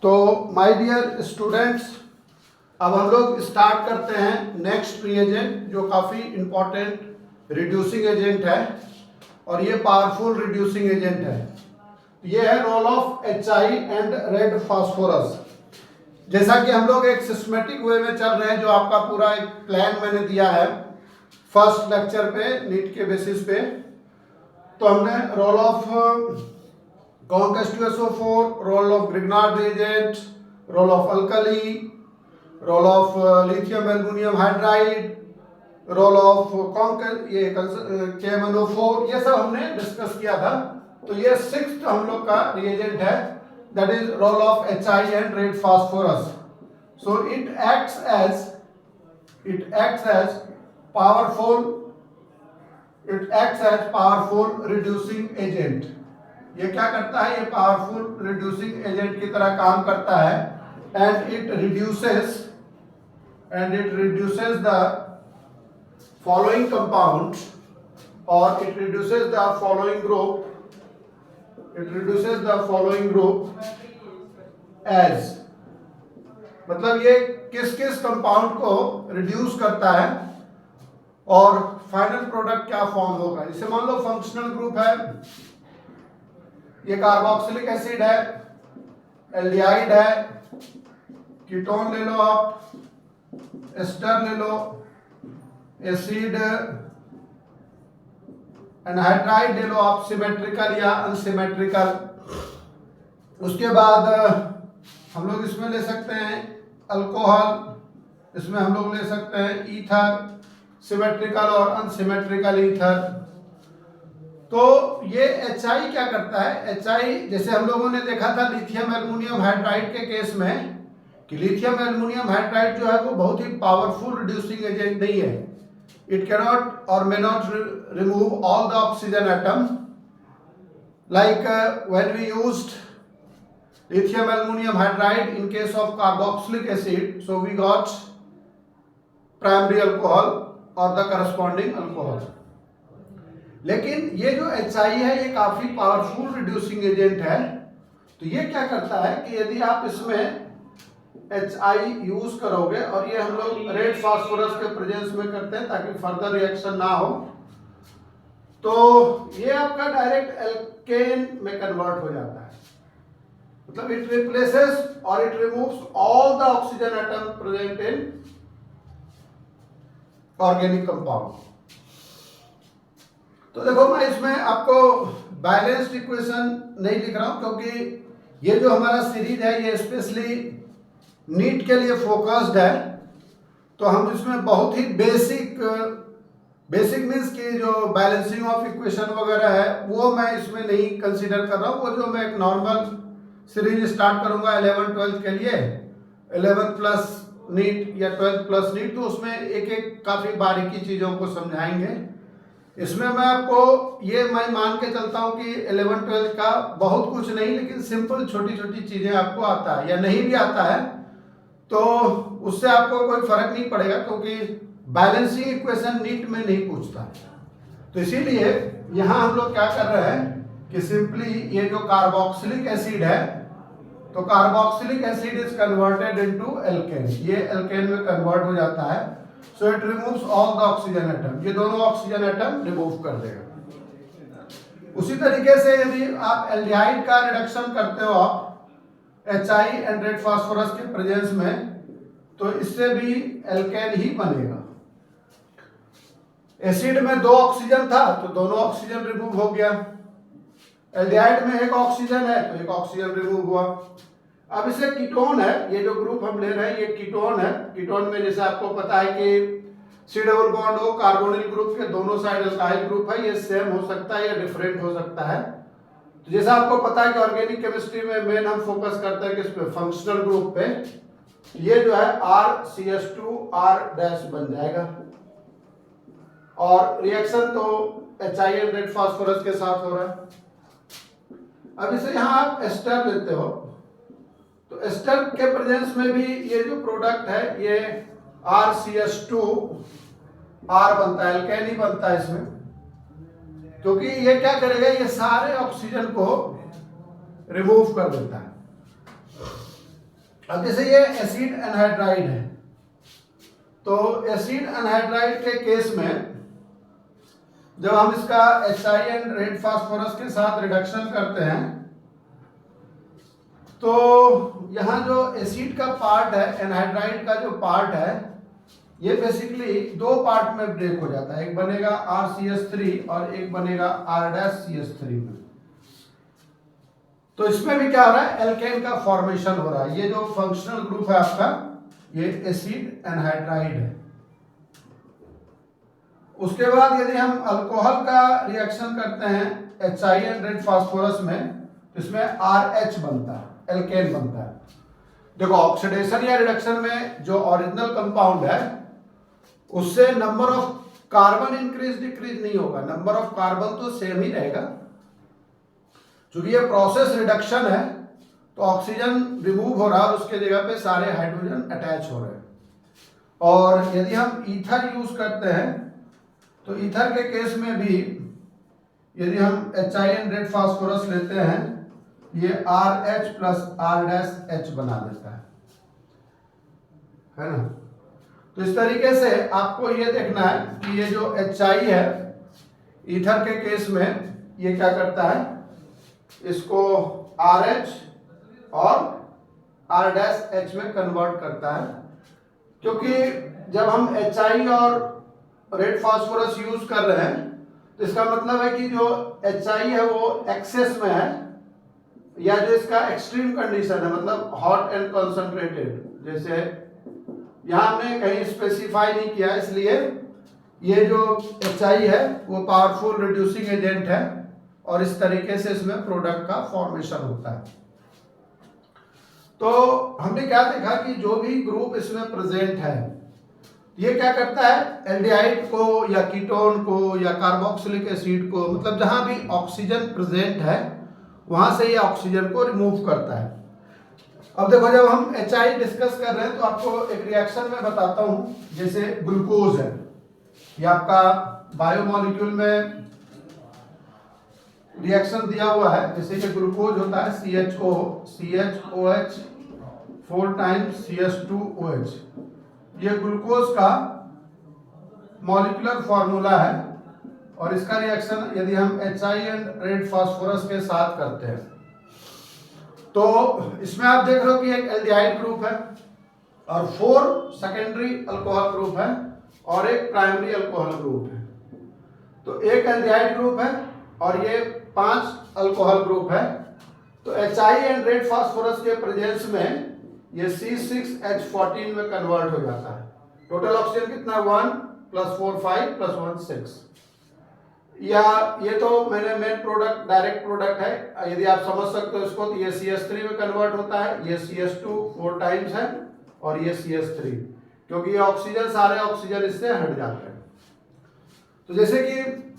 तो my dear students, अब हम लोग स्टार्ट करते हैं नेक्स्ट रिएजेंट जो काफ़ी इम्पॉर्टेंट रिड्यूसिंग एजेंट है और ये पावरफुल रिड्यूसिंग एजेंट है। ये है role of HI and red phosphorus. जैसा कि हम लोग एक सिस्टमेटिक वे में चल रहे हैं, जो आपका पूरा एक प्लान मैंने दिया है फर्स्ट लेक्चर पे नीट के बेसिस पे। तो हमने role of conc H2SO4, role of Grignard reagent, role of alkali, role of lithium aluminium hydride, role of conc ये KMnO4, ये सब हमने डिस्कस किया था। तो ये सिक्स्थ हम लोग का रिएजेंट है, that is role of HI and red phosphorus. So it acts as powerful reducing agent। ये क्या करता है? ये पावरफुल रिड्यूसिंग एजेंट की तरह काम करता है and it reduces the following compounds, or it reduces the following group as, मतलब ये किस किस कंपाउंड को रिड्यूस करता है और फाइनल प्रोडक्ट क्या फॉर्म होगा। इसे मान लो फंक्शनल ग्रुप है, ये कार्बोक्सिलिक एसिड है, एल्डिहाइड है, कीटोन ले लो आप, एस्टर ले लो, एसिड एनहाइड्राइड ले लो आप, सिमेट्रिकल या अनसिमेट्रिकल। उसके बाद हम लोग इसमें ले सकते हैं अल्कोहल, इसमें हम लोग ले सकते हैं ईथर, सिमेट्रिकल और अनसिमेट्रिकल ईथर। तो ये HI क्या करता है? HI जैसे हम लोगों ने देखा था लिथियम एल्युमिनियम हाइड्राइड के केस में कि लिथियम एल्युमिनियम हाइड्राइड जो है वो बहुत ही पावरफुल रिड्यूसिंग एजेंट नहीं है। इट कैनॉट और may not remove all the oxygen atom, like when we used lithium aluminum hydride in case of carboxylic acid, so we got primary alcohol or the corresponding alcohol। लेकिन ये जो HI है ये काफी powerful reducing agent है। तो ये क्या करता है कि यदि आप इसमें HI यूज करोगे, और ये हम लोग रेड फास्फोरस के प्रेजेंस में करते हैं ताकि फर्दर रिएक्शन ना हो, तो ये आपका डायरेक्ट एल्केन में कन्वर्ट हो जाता है। मतलब इट रिप्लेसेस और it removes all the oxygen atom present in organic compound. तो देखो, मैं इसमें आपको बैलेंस्ड इक्वेशन नहीं लिख रहा हूं क्योंकि ये जो हमारा सीरीज है ये स्पेशली नीट के लिए फोकस्ड है। तो हम इसमें बहुत ही बेसिक मीन्स की जो बैलेंसिंग ऑफ इक्वेशन वगैरह है वो मैं इसमें नहीं कंसीडर कर रहा हूँ। वो जो मैं एक नॉर्मल सीरीज स्टार्ट करूंगा 11th-12th के लिए, 11th प्लस नीट या 12th प्लस नीट, तो उसमें एक एक काफ़ी बारीकी चीज़ों को समझाएंगे। इसमें मैं आपको ये मैं मान के चलता हूँ कि 11th-12th का बहुत कुछ नहीं, लेकिन सिंपल छोटी छोटी चीज़ें आपको आता है या नहीं भी आता है तो उससे आपको कोई फर्क नहीं पड़ेगा, क्योंकि बैलेंसिंग इक्वेशन नीट में नहीं पूछता। तो इसीलिए यहाँ हम लोग क्या कर रहे हैं कि सिंपली ये जो कार्बोक्सिलिक एसिड है, तो carboxylic acid is converted into alkane, ये एल्केन में कन्वर्ट हो जाता है। So it removes all the oxygen atom, ये दोनों ऑक्सीजन एटम रिमूव कर देगा। उसी तरीके से यदि आप एल्डिहाइड का रिडक्शन करते हो आप HI एंड रेड फास्फोरस के प्रेजेंस में, तो इससे भी एल्केन ही बनेगा। एसिड में 2 ऑक्सीजन था तो दोनों ऑक्सीजन रिमूव हो गया, एल्डिहाइड में 1 ऑक्सीजन है तो 1 ऑक्सीजन रिमूव हुआ। अब इसे कीटोन है, ये जो ग्रुप हम ले रहे हैं ये कीटोन है। कीटोन में जैसे आपको पता है कि C डबल बॉन्ड हो, कार्बोनिल ग्रुप के दोनों साइड अल्काइल ग्रुप है, ये सेम हो सकता है या डिफरेंट हो सकता है। तो जैसा आपको पता है कि ऑर्गेनिक केमिस्ट्री में मेन हम फोकस करते हैं किस पे? फंक्शनल ग्रुप पे। ये जो है RCH2R- बन जाएगा और रिएक्शन तो HI एंड रेड फास्फोरस के साथ हो रहा है। अब इसे यहाँ आप एस्टर लेते हो, तो एस्टर के प्रेजेंस में भी ये जो प्रोडक्ट है ये RCH2R बनता है, एल्केन ही बनता है इसमें, क्योंकि ये क्या करेगा, ये सारे ऑक्सीजन को रिमूव कर देता है। अब जैसे ये एसिड एनहाइड्राइड है, तो एसिड एनहाइड्राइड के केस में जब हम इसका HIN रेड फास्फोरस के साथ रिडक्शन करते हैं तो यहाँ जो एसिड का पार्ट है, एनहाइड्राइड का जो पार्ट है, ये बेसिकली दो पार्ट में ब्रेक हो जाता है। एक बनेगा RCH3 और एक बनेगा R-CH3 में। तो इसमें भी क्या हो रहा है, एल्केन का फॉर्मेशन हो रहा है। ये जो फंक्शनल ग्रुप है आपका, ये एसिड एनहाइड्राइड है। उसके बाद यदि हम अल्कोहल का रिएक्शन करते हैं HIN रेड फास्फोरस में, तो इसमें RH बनता है, एल्केन बनता है। देखो ऑक्सीडेशन या रिडक्शन में जो ओरिजिनल कंपाउंड है उससे number of carbon increase decrease नहीं होगा, नंबर ऑफ कार्बन तो सेम ही रहेगा। चूंकि ये प्रोसेस रिडक्शन है तो ऑक्सीजन रिमूव हो रहा है और उसके जगह पे सारे हाइड्रोजन अटैच हो रहे हैं। और यदि हम ईथर यूज करते हैं तो ईथर के केस में भी यदि हम HIN रेड फास्फोरस लेते हैं, ये RH प्लस R-H बना देता है ना। तो इस तरीके से आपको ये देखना है कि ये जो HI है ईथर के केस में ये क्या करता है, इसको RH और R-H में कन्वर्ट करता है। क्योंकि जब हम HI और रेड फास्फोरस यूज कर रहे हैं तो इसका मतलब है कि जो HI है वो एक्सेस में है, या जो इसका एक्सट्रीम कंडीशन है, मतलब हॉट एंड कंसंट्रेटेड। जैसे यहाँ हमने कहीं स्पेसिफाई नहीं किया, इसलिए ये जो HI है वो पावरफुल रिड्यूसिंग एजेंट है और इस तरीके से इसमें प्रोडक्ट का फॉर्मेशन होता है। तो हमने क्या देखा कि जो भी ग्रुप इसमें प्रेजेंट है ये क्या करता है, एल्डिहाइड को या कीटोन को या कार्बोक्सिलिक एसिड को, मतलब जहां भी ऑक्सीजन प्रेजेंट है वहां से ये ऑक्सीजन को रिमूव करता है। अब देखो जब हम HI डिस्कस कर रहे हैं तो आपको एक रिएक्शन में बताता हूं, जैसे ग्लूकोज है, ये आपका बायोमोलिक्यूल में रिएक्शन दिया हुआ है। जैसे कि ग्लूकोज होता है CHOH 4 टाइम्स CH2OH, ये ग्लूकोज का मॉलिक्यूलर फॉर्मूला है। और इसका रिएक्शन यदि हम HIN रेड फास्फोरस के साथ करते हैं तो इसमें आप देख रहे हो कि एक एल्डिहाइड ग्रुप है और 4 सेकेंडरी अल्कोहल ग्रुप है और एक प्राइमरी अल्कोहल ग्रुप है। तो एक एल्डिहाइड ग्रुप है और ये 5 अल्कोहल ग्रुप है। तो HIN रेड फास्फोरस के प्रेजेंस में ये C6H14 में कन्वर्ट हो जाता है। टोटल ऑक्सीजन कितना है, 1 + 4 5 + 1 6। या ये तो मैंने मेन प्रोडक्ट डायरेक्ट प्रोडक्ट है, यदि आप समझ सकते हो इसको, तो ये CH3 में कन्वर्ट होता है, ये CH2 4 टाइम्स है और ये CH3, क्योंकि ये ऑक्सीजन सारे ऑक्सीजन इससे हट जाते हैं। तो जैसे कि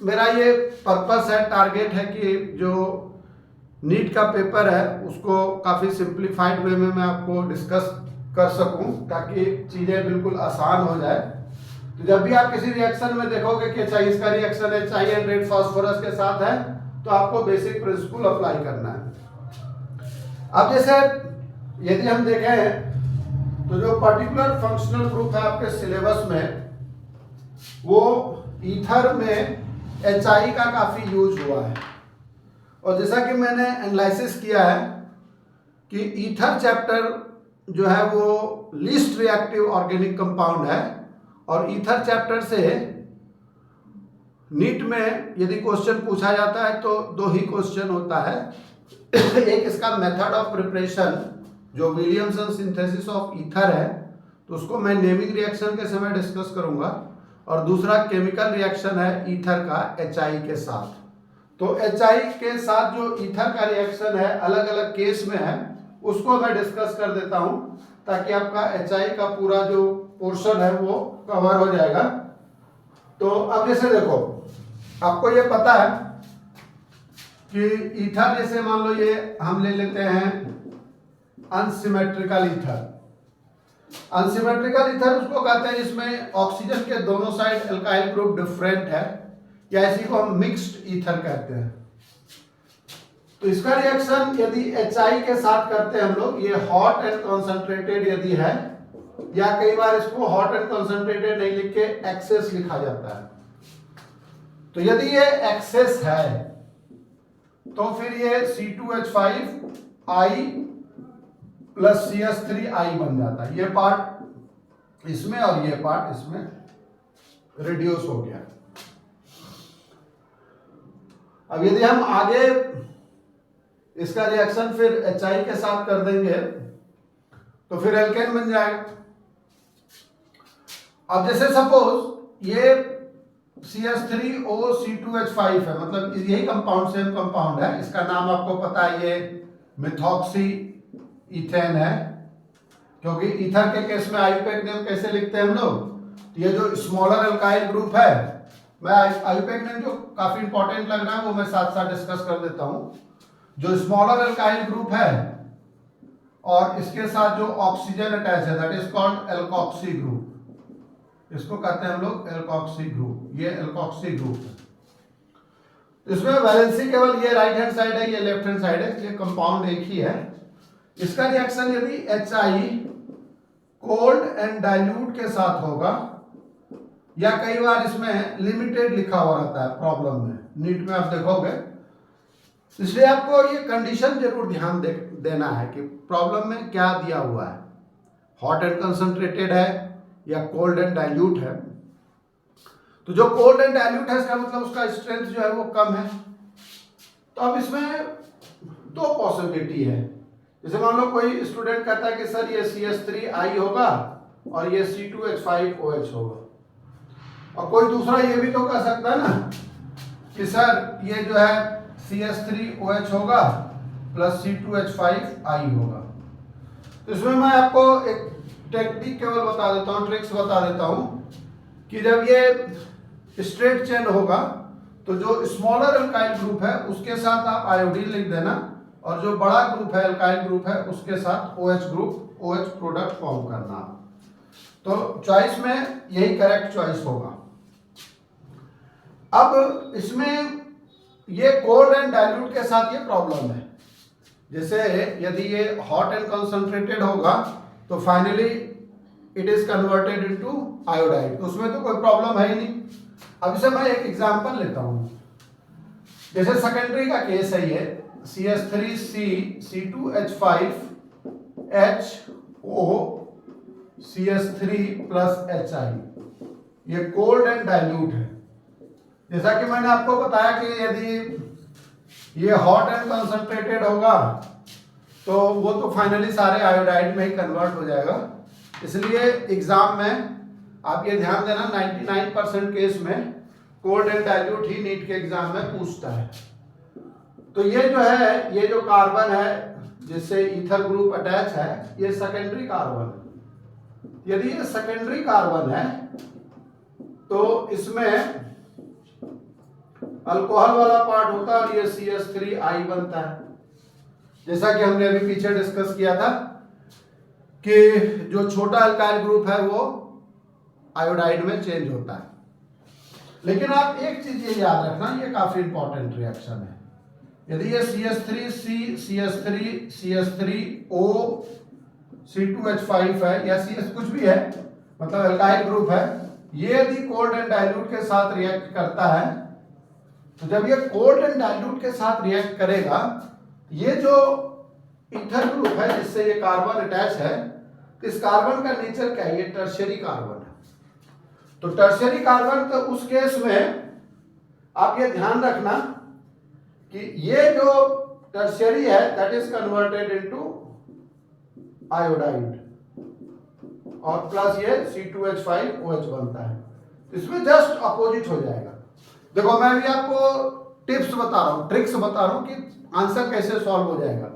मेरा ये पर्पस है, टारगेट है कि जो नीट का पेपर है उसको काफ़ी सिंप्लीफाइड वे में मैं आपको डिस्कस कर सकूं ताकि चीज़ें बिल्कुल आसान हो जाए। तो जब भी आप किसी रिएक्शन में देखोगे कि अच्छा इसका रिएक्शन HIN रेड फास्फोरस के साथ है तो आपको बेसिक प्रिंसिपल अप्लाई करना है। अब जैसे यदि हम देखें तो जो पर्टिकुलर फंक्शनल ग्रुप है आपके सिलेबस में, वो ईथर में HI का काफ़ी यूज हुआ है। और जैसा कि मैंने एनालिसिस किया है कि ईथर चैप्टर जो है वो लीस्ट रिएक्टिव ऑर्गेनिक कंपाउंड है और ईथर चैप्टर से नीट में यदि क्वेश्चन पूछा जाता है तो 2 ही क्वेश्चन होता है। एक इसका मेथड ऑफ प्रिपरेशन जो विलियमसन सिंथेसिस ऑफ ईथर है, तो उसको मैं नेमिंग रिएक्शन के समय डिस्कस करूंगा, और दूसरा केमिकल रिएक्शन है ईथर का HI के साथ। तो HI के साथ जो ईथर का रिएक्शन है अलग अलग केस में है, उसको मैं डिस्कस कर देता हूं ताकि आपका HI का पूरा जो पोर्शन है वो कवर हो जाएगा। तो अब जैसे देखो, आपको ये पता है कि ईथर, जैसे मान लो ये हम ले लेते हैं अनसिमेट्रिकल ईथर। अनसिमेट्रिकल ईथर उसको कहते हैं जिसमें ऑक्सीजन के दोनों साइड एल्काइल ग्रुप डिफरेंट है, या इसी को हम मिक्स्ड ईथर कहते हैं। तो इसका रिएक्शन यदि HI के साथ करते हैं हम लोग, ये हॉट एंड कॉन्सेंट्रेटेड यदि है, या कई बार इसको हॉट एंड कॉन्सेंट्रेटेड नहीं लिख के एक्सेस लिखा जाता है। तो यदि ये एक्सेस है तो फिर ये C2H5I प्लस CS3I बन जाता है। ये पार्ट इसमें और ये पार्ट इसमें रिड्यूस हो गया। अब यदि हम आगे इसका रिएक्शन फिर HI के साथ कर देंगे तो फिर एल्केन बन जाएगा। अब जैसे सपोज ये CS3O(C2H5) है, मतलब यही कंपाउंड सेम कंपाउंड है, इसका नाम आपको पता है, ये मिथॉक्सी इथेन है, क्योंकि ईथर के केस में आईयूपैक नेम कैसे लिखते हैं हम लोग, तो ये जो स्मॉलर अल्काइल ग्रुप है, मैं आईयूपैक नेम जो काफी इंपॉर्टेंट लग रहा है वो मैं साथ साथ डिस्कस कर देता हूं। जो स्मॉलर अल्काइल ग्रुप है और इसके साथ जो ऑक्सीजन अटैच है, that is called alkoxy group, इसको कहते हैं हम लोग एल्कोक्सी ग्रुप। ये एल्कोक्सी ग्रुप है। इसमें वैलेंसी केवल ये राइट हैंड साइड है, ये लेफ्ट हैंड साइड है, ये कंपाउंड एक ही है। इसका रिएक्शन यदि HI कोल्ड एंड डाइल्यूट के साथ होगा, या कई बार इसमें लिमिटेड लिखा हुआ रहता है प्रॉब्लम में, नीट में आप देखोगे, इसलिए आपको ये कंडीशन जरूर ध्यान देना है कि प्रॉब्लम में क्या दिया हुआ है, हॉट एंड कंसंट्रेटेड है या कोल्ड एंड डाइल्यूट है। तो जो कोल्ड एंड डाइल्यूट है इसका मतलब उसका स्ट्रेंथ जो है वो कम है। तो अब इसमें दो पॉसिबिलिटी है। जैसे मान लो कोई स्टूडेंट कहता है कि सर ये CS3I होगा और ये C2H5OH होगा, और कोई दूसरा ये भी तो कह सकता है ना कि सर ये जो है CS3OH होगा प्लस C2H5I होगा। तो इसमें मैं आपको एक टेक्निक केवल बता देता हूँ, ट्रिक्स बता देता हूँ कि जब ये स्ट्रेट चेन होगा तो जो स्मॉलर अल्काइल ग्रुप है उसके साथ आप आयोडीन लिख देना, और जो बड़ा ग्रुप है अल्काइल ग्रुप है उसके साथ OH group, OH product form करना। तो चॉइस में यही करेक्ट चॉइस होगा। अब इसमें ये कोल्ड एंड डाइल्यूट के साथ ये प्रॉब्लम है। जैसे यदि ये हॉट एंड कंसंट्रेटेड होगा तो finally it is converted into iodide, तो उसमें तो कोई प्रॉब्लम है ही नहीं। अब इसे मैं एक एग्जांपल लेता हूं, जैसे सेकेंडरी का केस है, ये CS3C C2H5HO CS3 plus HI, ये कोल्ड एंड डाइल्यूट है। जैसा कि मैंने आपको बताया कि यदि ये हॉट एंड कंसंट्रेटेड होगा तो वो तो फाइनली सारे आयोडाइड में ही कन्वर्ट हो जाएगा। इसलिए एग्जाम में आप ये ध्यान देना, 99% केस में कोल्ड एंड डाइल्यूट ही नीट के एग्जाम में पूछता है। तो ये जो है, ये जो कार्बन है जिससे ईथर ग्रुप अटैच है, ये सेकेंडरी कार्बन है। यदि ये सेकेंडरी कार्बन है तो इसमें अल्कोहल वाला पार्ट होता है और ये CS3I बनता है। जैसा कि हमने अभी पीछे डिस्कस किया था कि जो छोटा अल्काइल ग्रुप है वो आयोडाइड में चेंज होता है। लेकिन आप एक चीज ये याद रखना, ये काफी इंपॉर्टेंट रिएक्शन है। यदि ये CS3C CS3O C2H5 है या CS कुछ भी है, मतलब अल्काइल ग्रुप है, ये यदि कोल्ड एंड डाइल्यूट के साथ रिएक्ट करता है, तो जब ये कोल्ड एंड डाइल्यूट के साथ रिएक्ट करेगा, ये जो ईथर ग्रुप है जिससे ये कार्बन अटैच है, इस कार्बन का नेचर क्या है, ये टर्शियरी कार्बन है। तो टर्शियरी कार्बन, तो उस केस में आप ये ध्यान रखना कि ये जो टर्शियरी है that is converted into iodide, और प्लस ये C2H5OH बनता है। इसमें जस्ट अपोजिट हो जाएगा। देखो मैं भी आपको टिप्स बता रहा हूँ, ट्रिक्स बता रहा हूँ कि आंसर कैसे सॉल्व हो जाएगा।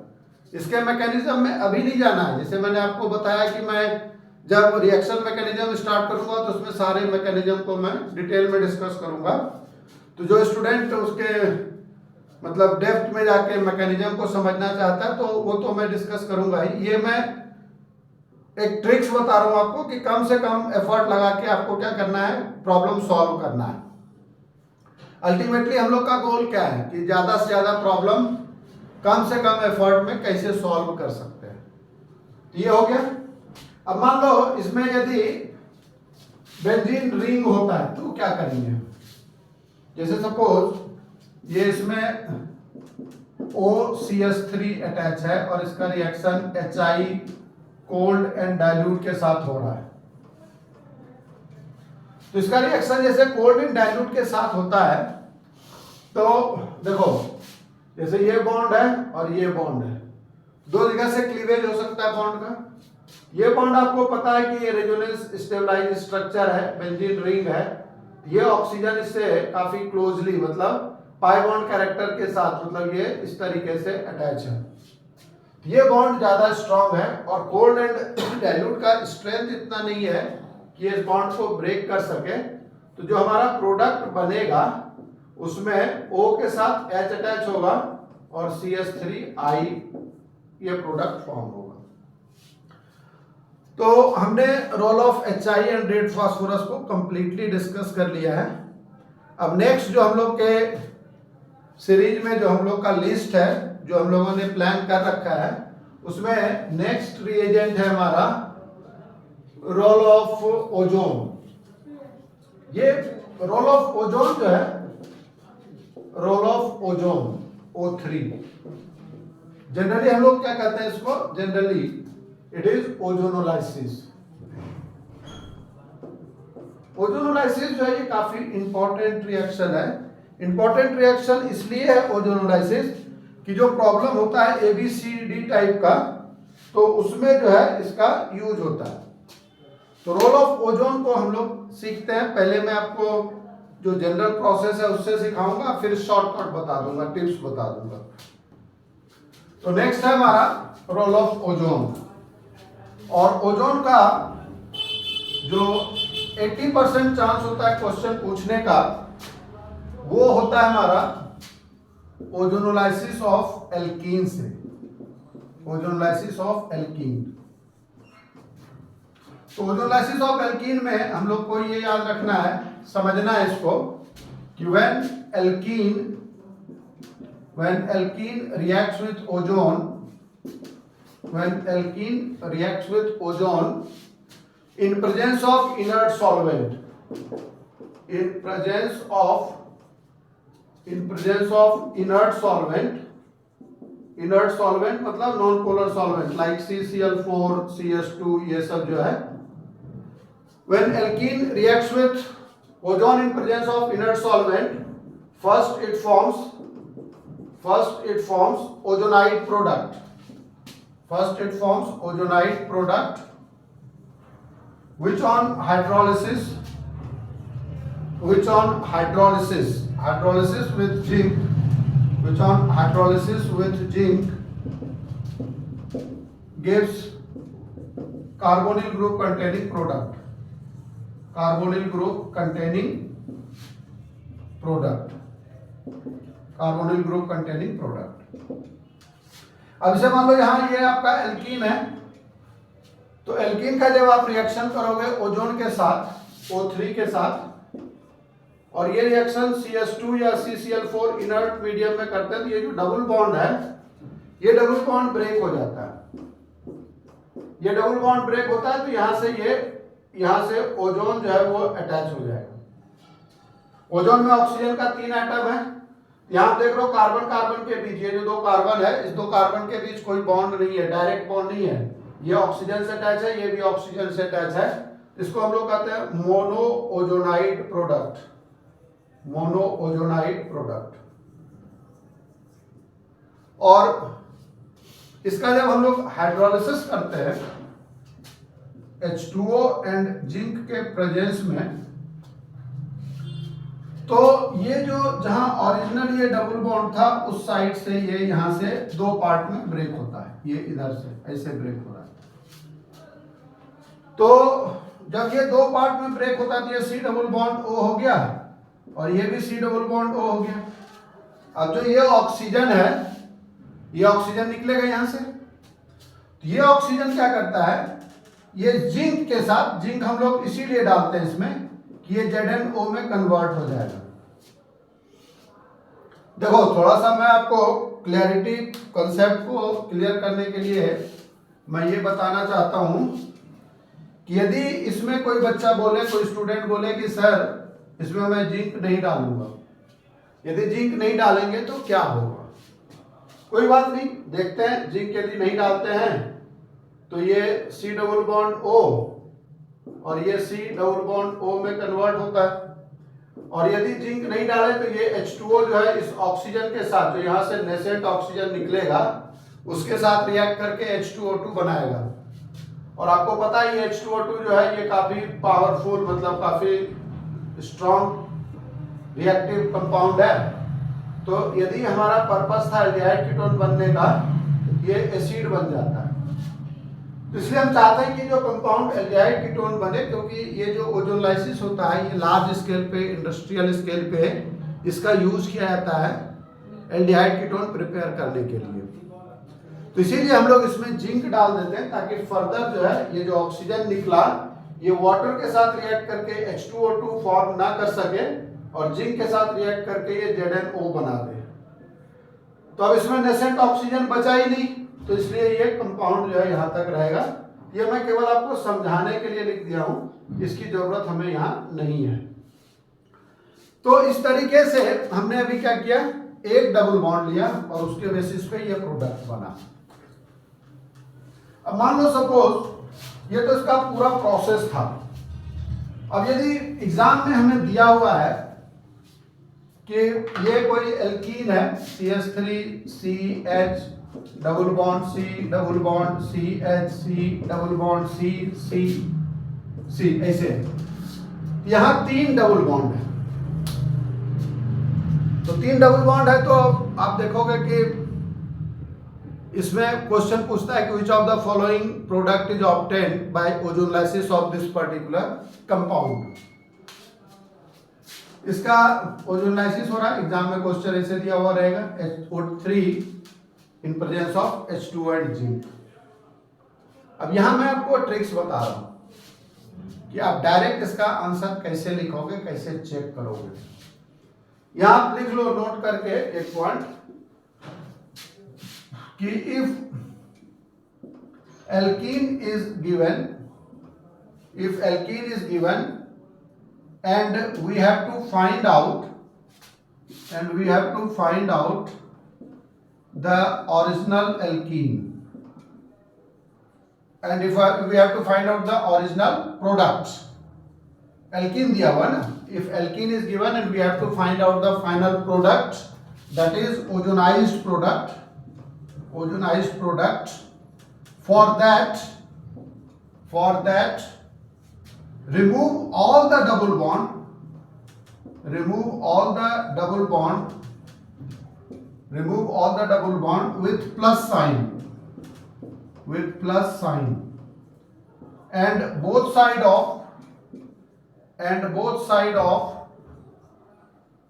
इसके मैकेनिज्म में अभी नहीं जाना है। जैसे मैंने आपको बताया कि मैं जब रिएक्शन मैकेनिज्म स्टार्ट करूंगा तो उसमें सारे मैकेनिज्म को मैं डिटेल में डिस्कस करूंगा। तो जो स्टूडेंट उसके मतलब डेप्थ में जाके मैकेनिज्म को समझना चाहता है तो वो तो मैं डिस्कस करूंगा ही। ये मैं एक ट्रिक्स बता रहा हूं आपको कि कम से कम एफर्ट लगा के आपको क्या करना है, प्रॉब्लम सॉल्व करना है। अल्टीमेटली हम लोग का गोल क्या है कि ज्यादा से ज्यादा प्रॉब्लम कम से कम एफर्ट में कैसे सॉल्व कर सकते हैं। तो ये हो गया। अब मान लो इसमें यदि बेंजीन रिंग होता है तो क्या करेंगे। जैसे सपोज ये इसमें OCH3 अटैच है और इसका reaction HI cold and dilute के साथ हो रहा है। तो इसका रिएक्शन जैसे कोल्ड एंड डाइल्यूट के साथ होता है तो देखो जैसे ये बॉन्ड है और ये बॉन्ड है, दो जगह से क्लीवेज हो सकता है बॉन्ड का। ये बॉन्ड आपको पता है कि ये रेजोनेंस स्टेबलाइज स्ट्रक्चर है, बेंजीन रिंग है। ये ऑक्सीजन इससे काफी क्लोजली मतलब पाई बॉन्ड कैरेक्टर के साथ मतलब ये इस तरीके से अटैच है। ये बॉन्ड ज्यादा स्ट्रांग है और कोल्ड एंड डाइल्यूट का स्ट्रेंथ इतना नहीं है कि इस बॉन्ड को ब्रेक कर सके। तो जो हमारा प्रोडक्ट बनेगा उसमें O के साथ H अटैच होगा और CH3I ये प्रोडक्ट फॉर्म होगा। तो हमने role of HI and red phosphorus को कंप्लीटली डिस्कस कर लिया है। अब नेक्स्ट जो हम लोग के सीरीज में जो हम लोग का लिस्ट है जो हम लोगों ने प्लान कर रखा है उसमें नेक्स्ट रिएजेंट है हमारा रोल ऑफ ओजोन। ये रोल ऑफ ओजोन जो है role of ozone O3 generally हम लोग क्या कहते हैं इसको, generally it is ozonolysis. Ozonolysis जो है ये काफी इंपॉर्टेंट रिएक्शन है। इंपॉर्टेंट रिएक्शन इसलिए है ओजोनोलाइसिस कि जो प्रॉब्लम होता है ABCD टाइप का तो उसमें जो है इसका यूज होता है। तो रोल ऑफ ओजोन को हम लोग सीखते हैं। पहले मैं आपको जो जनरल प्रोसेस है उससे सिखाऊंगा, फिर शॉर्टकट बता दूंगा, टिप्स बता दूंगा। तो नेक्स्ट है हमारा रोल ऑफ ओजोन। और ओजोन का जो 80% चांस होता है क्वेश्चन पूछने का वो होता है हमारा ओजोनोलाइसिस ऑफ एल्कीन से। Ozonolysis of alkene. तो ओजोनोलाइसिस ऑफ एल्कीन में हम लोग को ये याद रखना है, समझना है इसको कि when alkene reacts with ozone, when alkene reacts with ozone in presence of inert solvent, in presence of inert solvent मतलब non polar solvent like CCl4 CH2 ये सब जो है, when alkene reacts with ozone in presence of inert solvent, first it forms ozonide product. First it forms ozonide product which on hydrolysis with zinc gives carbonyl group containing product. Carbonyl group containing product. अब इसे मान लो यहाँ ये आपका alkene है, तो alkene का जब आप रिएक्शन करोगे ओजोन के साथ O3 के साथ और ये रिएक्शन CH2 या CCl4 इनर्ट मीडियम में करते हैं तो ये जो डबल बॉन्ड है ये डबल बॉन्ड ब्रेक हो जाता है। ये डबल बॉन्ड ब्रेक होता है तो यहाँ से ओजोन जो है वो अटैच हो जाएगा। ओजोन में ऑक्सीजन का 3 एटम है। यहाँ देख लो कार्बन के बीच ये जो 2 कार्बन है इस 2 कार्बन के बीच कोई बॉन्ड नहीं है, डायरेक्ट बॉन्ड नहीं है। ये ऑक्सीजन से अटैच है, ये भी ऑक्सीजन से अटैच है। इसको हम लोग कहते हैं मोनो ओजोनाइड प्रोडक्ट। और इसका जब हम लोग हाइड्रोलिसिस करते हैं H2O एंड जिंक के प्रेजेंस में तो ये जो जहां ओरिजिनल ये डबल बॉन्ड था उस साइड से ये यहां से 2 पार्ट में ब्रेक होता है, ये इधर से ऐसे ब्रेक हो रहा है। तो जब ये 2 पार्ट में ब्रेक होता है तो ये C डबल बॉन्ड O हो गया और ये भी C डबल बॉन्ड O हो गया। अब जो ये ऑक्सीजन है ये ऑक्सीजन निकलेगा यहां से, तो ये ऑक्सीजन क्या करता है ये जिंक के साथ, जिंक हम लोग इसीलिए डालते हैं इसमें कि ये ZnO में कन्वर्ट हो जाएगा। देखो थोड़ा सा मैं आपको क्लैरिटी कंसेप्ट को क्लियर करने के लिए मैं ये बताना चाहता हूँ कि यदि इसमें कोई बच्चा बोले, कोई स्टूडेंट बोले कि सर इसमें मैं जिंक नहीं डालूंगा, यदि जिंक नहीं डालेंगे तो क्या होगा? कोई बात नहीं, देखते हैं। जिंक यदि नहीं डालते हैं तो ये C डबल बॉन्ड O और ये C डबल बॉन्ड O में कन्वर्ट होता है। और यदि जिंक नहीं डाले तो ये H2O जो है इस ऑक्सीजन के साथ, जो यहाँ से नेसेंट ऑक्सीजन निकलेगा उसके साथ रिएक्ट करके H2O2 बनाएगा। और आपको पता है ये H2O2 जो है ये काफी पावरफुल, मतलब काफी स्ट्रॉन्ग रिएक्टिव कंपाउंड है। तो यदि हमारा पर्पस था एल्डिहाइड कीटोन बनने का, ये एसिड बन जाता है। तो इसलिए हम चाहते हैं कि जो कंपाउंड एल्डिहाइड कीटोन बने, क्योंकि ये जो ओजोनलाइसिस होता है ये लार्ज स्केल पे, इंडस्ट्रियल स्केल पे इसका यूज किया जाता है एल्डिहाइड कीटोन प्रिपेयर करने के लिए। तो इसीलिए हम लोग इसमें जिंक डाल देते हैं ताकि फर्दर जो है ये जो ऑक्सीजन निकला ये वाटर के साथ रिएक्ट करके H2O2 फॉर्म ना कर सके और जिंक के साथ रिएक्ट करके ये ZnO बना दे। तो अब इसमें नेसेंट ऑक्सीजन बचा ही नहीं, तो इसलिए ये कंपाउंड जो है यहाँ तक रहेगा। ये मैं केवल आपको समझाने के लिए लिख दिया हूँ, इसकी जरूरत हमें यहाँ नहीं है। तो इस तरीके से हमने अभी क्या किया, एक डबल बॉन्ड लिया और उसके बेसिस पे ये प्रोडक्ट बना। अब मान लो सपोज ये तो इसका पूरा प्रोसेस था। अब यदि एग्जाम में हमें दिया हुआ है कि ये कोई एल्कीन है CH3CH double bond C double bond CH double bond C ऐसे, यहां 3 डबल बॉन्ड है। तो 3 डबल बॉन्ड है तो आप देखोगे कि इसमें क्वेश्चन पूछता है कि which of the following product is obtained by ozonolysis of this particular compound. इसका ओजोनलाइसिस हो रहा है, एग्जाम में क्वेश्चन ऐसे दिया हुआ रहेगा HO3 in presence of H2 and zinc. अब यहां मैं आपको ट्रिक्स बता रहा हूं कि आप डायरेक्ट इसका आंसर कैसे लिखोगे, कैसे चेक करोगे। यहां आप लिख लो नोट करके एक पॉइंट कि if alkene is given and we have to find out the original alkene, and if we have to find out the original products, alkene दिया हुआ ना, if alkene is given and we have to find out the final product, that is ozonized product. For that remove all the double bond with plus sign, and both side of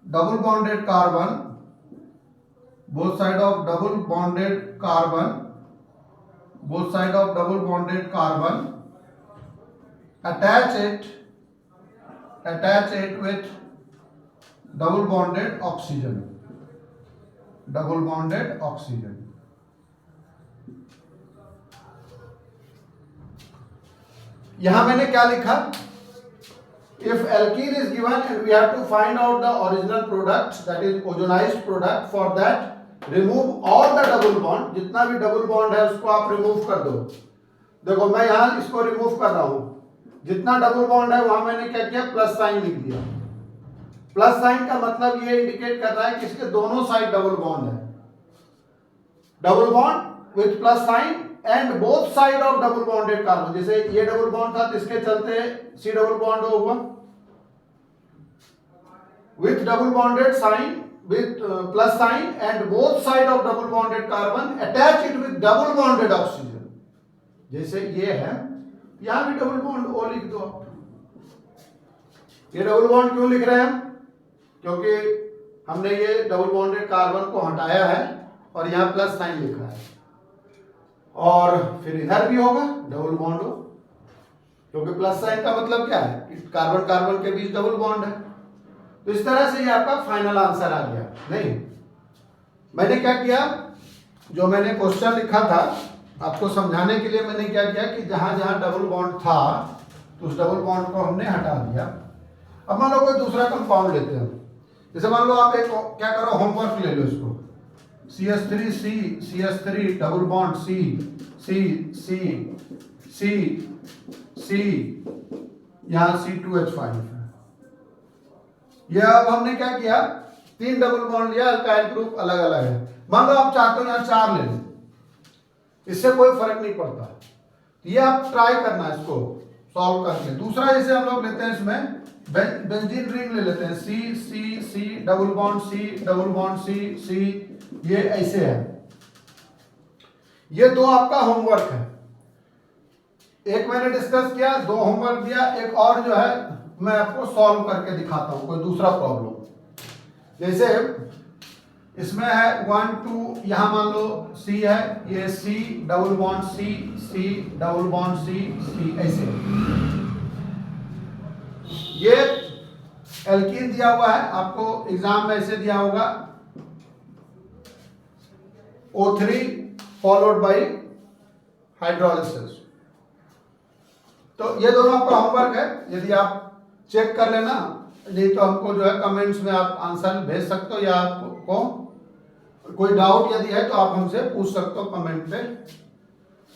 double bonded carbon attach it with double bonded oxygen. यहां मैंने क्या लिखा, if alkene is given and we have to find out the original product, that is ozonized product, for that remove all the double bond, जितना भी double bond है उसको आप remove कर दो। देखो मैं यहां इसको रिमूव कर रहा हूं, जितना डबल बॉन्ड है वहां मैंने क्या किया, प्लस साइन लिख दिया। प्लस साइन का मतलब ये इंडिकेट कर रहा है कि इसके दोनों साइड डबल बॉन्ड है, double bond with plus sign and both side of double bonded carbon. जैसे ये डबल बॉन्ड था तो इसके चलते C डबल बॉन्ड हुआ with double bonded sign with plus sign and both side of double bonded carbon attach it with double bonded oxygen। जैसे ये है, यहां भी डबल बॉन्ड O लिख दो आप। ये डबल बॉन्ड क्यों लिख रहे हैं हम, क्योंकि हमने ये डबल बॉन्डेड कार्बन को हटाया है और यहां प्लस साइन लिखा है, और फिर इधर भी होगा डबल बॉन्ड हो, क्योंकि प्लस साइन का मतलब क्या है, कार्बन कार्बन के बीच डबल बॉन्ड है। तो इस तरह से ये आपका फाइनल आंसर आ गया। नहीं, मैंने क्या किया, जो मैंने क्वेश्चन लिखा था आपको समझाने के लिए मैंने क्या किया कि जहां जहां डबल बॉन्ड था तो उस डबल बॉन्ड को हमने हटा दिया। अब मान लो कोई दूसरा कंपाउंड लेते हैं, जैसे मान लो आप एक क्या करो, होमवर्क ले लो इसको, CH3 डबल बॉन्ड C यहाँ C2H5 है। ये अब हमने क्या किया, 3 डबल बॉन्ड लिया, अल्काइल ग्रुप अलग अलग है। मान लो आप चाहते हो यहाँ 4 ले लो, इससे कोई फर्क नहीं पड़ता। ये आप ट्राई करना इसको सॉल्व करके। दूसरा जैसे हम लोग लेते हैं इसमें बेंजीन रिंग ले लेते हैं, C डबल बॉन्ड C, ये ऐसे है। ये 2 आपका होमवर्क है, एक मैंने डिस्कस किया, 2 होमवर्क दिया, एक और जो है मैं आपको सॉल्व करके दिखाता हूं कोई दूसरा प्रॉब्लम। जैसे इसमें है 1 2, यहां मान लो C है, ये C double bond C double bond C ऐसे। ये एल्कीन दिया हुआ है, आपको एग्जाम में ऐसे दिया होगा O3 फॉलोड बाय हाइड्रोलिसिस। तो ये दोनों आपका होमवर्क है, यदि आप चेक कर लेना, नहीं तो हमको जो है कमेंट्स में आप आंसर भेज सकते हो, या आपको कोई डाउट यदि है तो आप हमसे पूछ सकते हो कमेंट पे,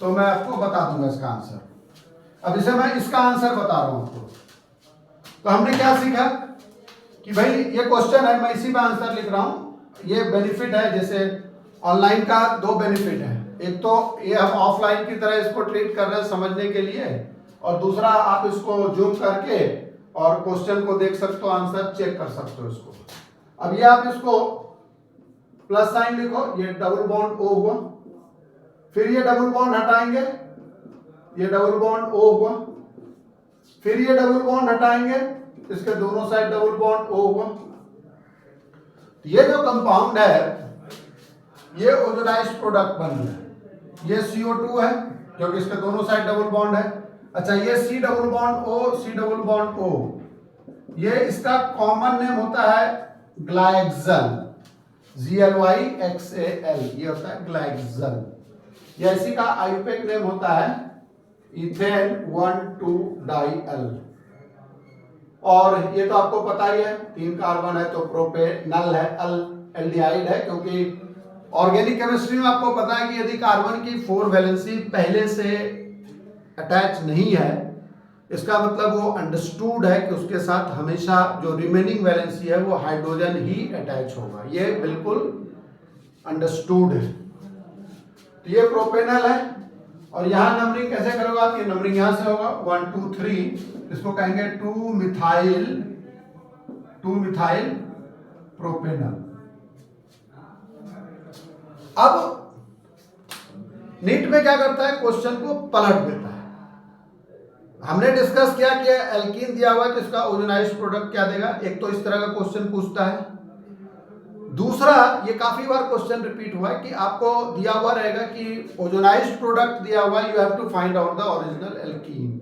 तो मैं आपको बता दूंगा इसका आंसर। अब इसे मैं इसका आंसर बता रहा हूं आपको। तो हमने क्या सीखा कि भाई ये क्वेश्चन है, मैं इसी पे आंसर लिख रहा हूं। ये बेनिफिट है, जैसे ऑनलाइन का 2 बेनिफिट है, एक तो ये हम ऑफलाइन की तरह इसको ट्रीट कर रहे हैं समझने के लिए, और दूसरा आप इसको जूम करके और क्वेश्चन को देख सकते हो, आंसर चेक कर सकते हो इसको। अब ये आप इसको प्लस साइन लिखो, ये डबल बॉन्ड O हुआ, फिर ये डबल बॉन्ड हटाएंगे, ये डबल बॉन्ड O हुआ, फिर ये डबल बॉन्ड हटाएंगे, इसके दोनों साइड डबल बॉन्ड O हुआ। तो ये जो कंपाउंड है ये ओजोनाइज्ड प्रोडक्ट बन रहा है। ये CO2 है क्योंकि इसके दोनों साइड डबल बॉन्ड है। अच्छा, ये C डबल बॉन्ड O, ये इसका कॉमन नेम होता है ग्लाइक्सल, GLYXAL, ये होता है ग्लाइक्सल। ये इसी का आईयूपैक नेम होता है इथेन 1,2-डाइल। और ये तो आपको पता ही है, 3 कार्बन है तो प्रोपेनल है, एल्डिहाइड है, क्योंकि ऑर्गेनिक केमिस्ट्री में आपको पता है कि यदि कार्बन की 4 वैलेंसी पहले से अटैच नहीं है, इसका मतलब वो अंडरस्टूड है कि उसके साथ हमेशा जो रिमेनिंग वैलेंसी है वो हाइड्रोजन ही अटैच होगा। ये बिल्कुल अंडरस्टूड है। तो ये प्रोपेनल है, और यहां नंबरिंग कैसे करोगे आप, ये नंबरिंग यहां से होगा 1 2 3, इसको कहेंगे 2 मिथाइल प्रोपेनल। अब नीट में क्या करता है, क्वेश्चन को पलट देता है। हमने डिस्कस किया कि एल्कीन दिया हुआ है तो इसका ओजोनाइज्ड प्रोडक्ट क्या देगा, एक तो इस तरह का क्वेश्चन पूछता है। दूसरा, ये काफी बार क्वेश्चन रिपीट हुआ है कि आपको दिया हुआ रहेगा कि ओजोनाइज्ड प्रोडक्ट दिया हुआ, you have to find out the original alkene.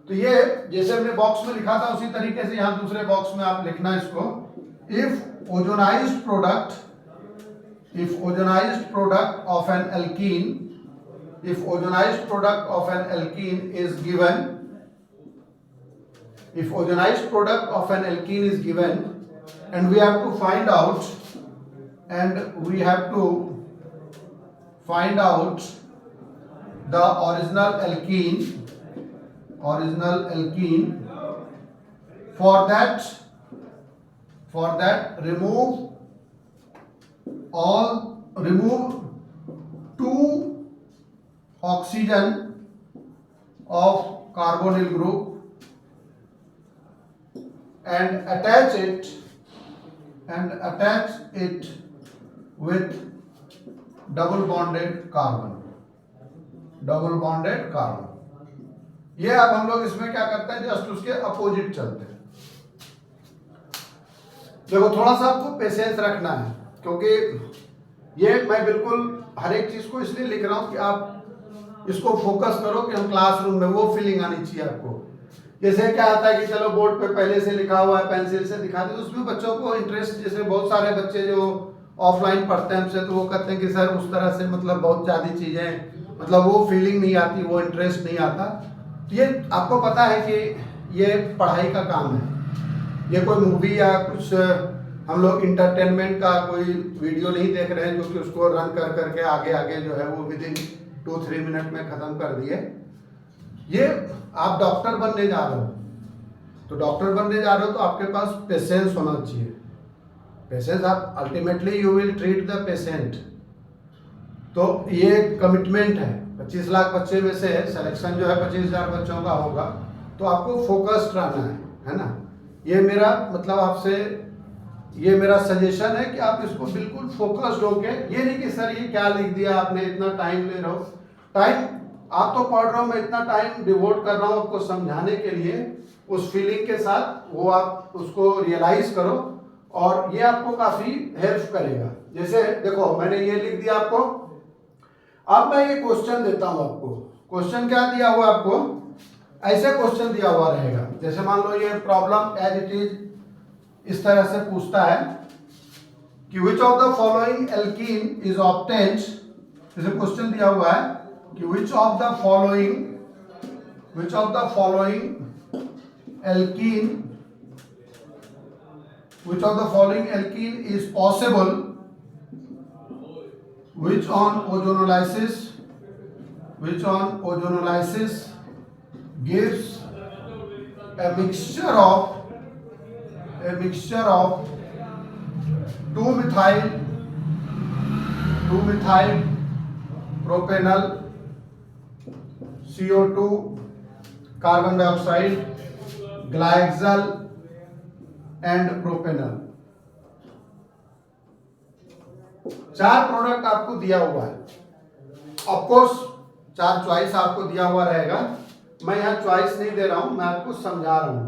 तो ये जैसे हमने बॉक्स में लिखा था उसी तरीके से यहां दूसरे बॉक्स में आप लिखना है इसको, if ozonised product of an alkene, if ozonised product of an alkene is given, and we have to find out the original alkene. For that remove 2 oxygen of carbonyl group and attach it with double bonded carbon। ये अब हम लोग इसमें क्या करते हैं, just उसके opposite चलते हैं। देखो, थोड़ा सा आपको पेशेंस रखना है, क्योंकि ये मैं बिल्कुल हर एक चीज को इसलिए लिख रहा हूं कि आप इसको फोकस करो कि हम क्लासरूम में, वो फीलिंग आनी चाहिए आपको। जैसे क्या आता है कि चलो बोर्ड पे पहले से लिखा हुआ है, पेंसिल से दिखा दे, उसमें बच्चों को इंटरेस्ट, जैसे बहुत सारे बच्चे जो ऑफलाइन पढ़ते हैं हमसे, तो वो कहते हैं कि सर उस तरह से मतलब बहुत ज़्यादा चीज़ें, मतलब वो फीलिंग नहीं आती, वो इंटरेस्ट नहीं आता। तो ये आपको पता है कि ये पढ़ाई का काम है, ये कोई मूवी या कुछ हम लोग इंटरटेनमेंट का कोई वीडियो नहीं देख रहे हैं जो कि उसको रन कर करके आगे आगे जो है वो विदिन 2-3 मिनट में ख़त्म कर दिए। ये आप डॉक्टर बनने जा रहे हो, तो डॉक्टर बनने जा रहे हो तो आपके पास पेशेंस होना चाहिए। पेशेंस, आप ultimately you will treat the patient. तो ये कमिटमेंट है। 25 लाख बच्चे में से सिलेक्शन जो है 25,000 बच्चों का होगा, तो आपको फोकस्ड रहना है ना। ये मेरा मतलब आपसे ये मेरा सजेशन है कि आप इसको बिल्कुल फोकस्ड होके, ये नहीं कि सर ये क्या लिख दिया आपने, इतना टाइम ले रहे हो। टाइम आप तो पढ़ रहे हो, मैं इतना टाइम डिवोट कर रहा हूँ आपको समझाने के लिए, उस फीलिंग के साथ वो आप उसको रियलाइज करो और ये आपको काफ़ी हेल्प करेगा। जैसे देखो मैंने ये लिख दिया आपको, अब मैं ये क्वेश्चन देता हूँ आपको। क्वेश्चन क्या दिया हुआ आपको, ऐसे क्वेश्चन दिया हुआ रहेगा। जैसे मान लो ये प्रॉब्लम एज इट इज इस तरह से पूछता है कि which of the following alkene is obtained, जैसे क्वेश्चन दिया हुआ है कि which of the following alkene is possible which on ozonolysis gives a mixture of 2-methyl propanol, CO2, carbon dioxide, glyxal and propanal. 4 product आपको दिया हुआ है। Of course 4 choice आपको दिया हुआ रहेगा, मैं यहाँ चॉइस नहीं दे रहा हूं, मैं आपको समझा रहा हूं।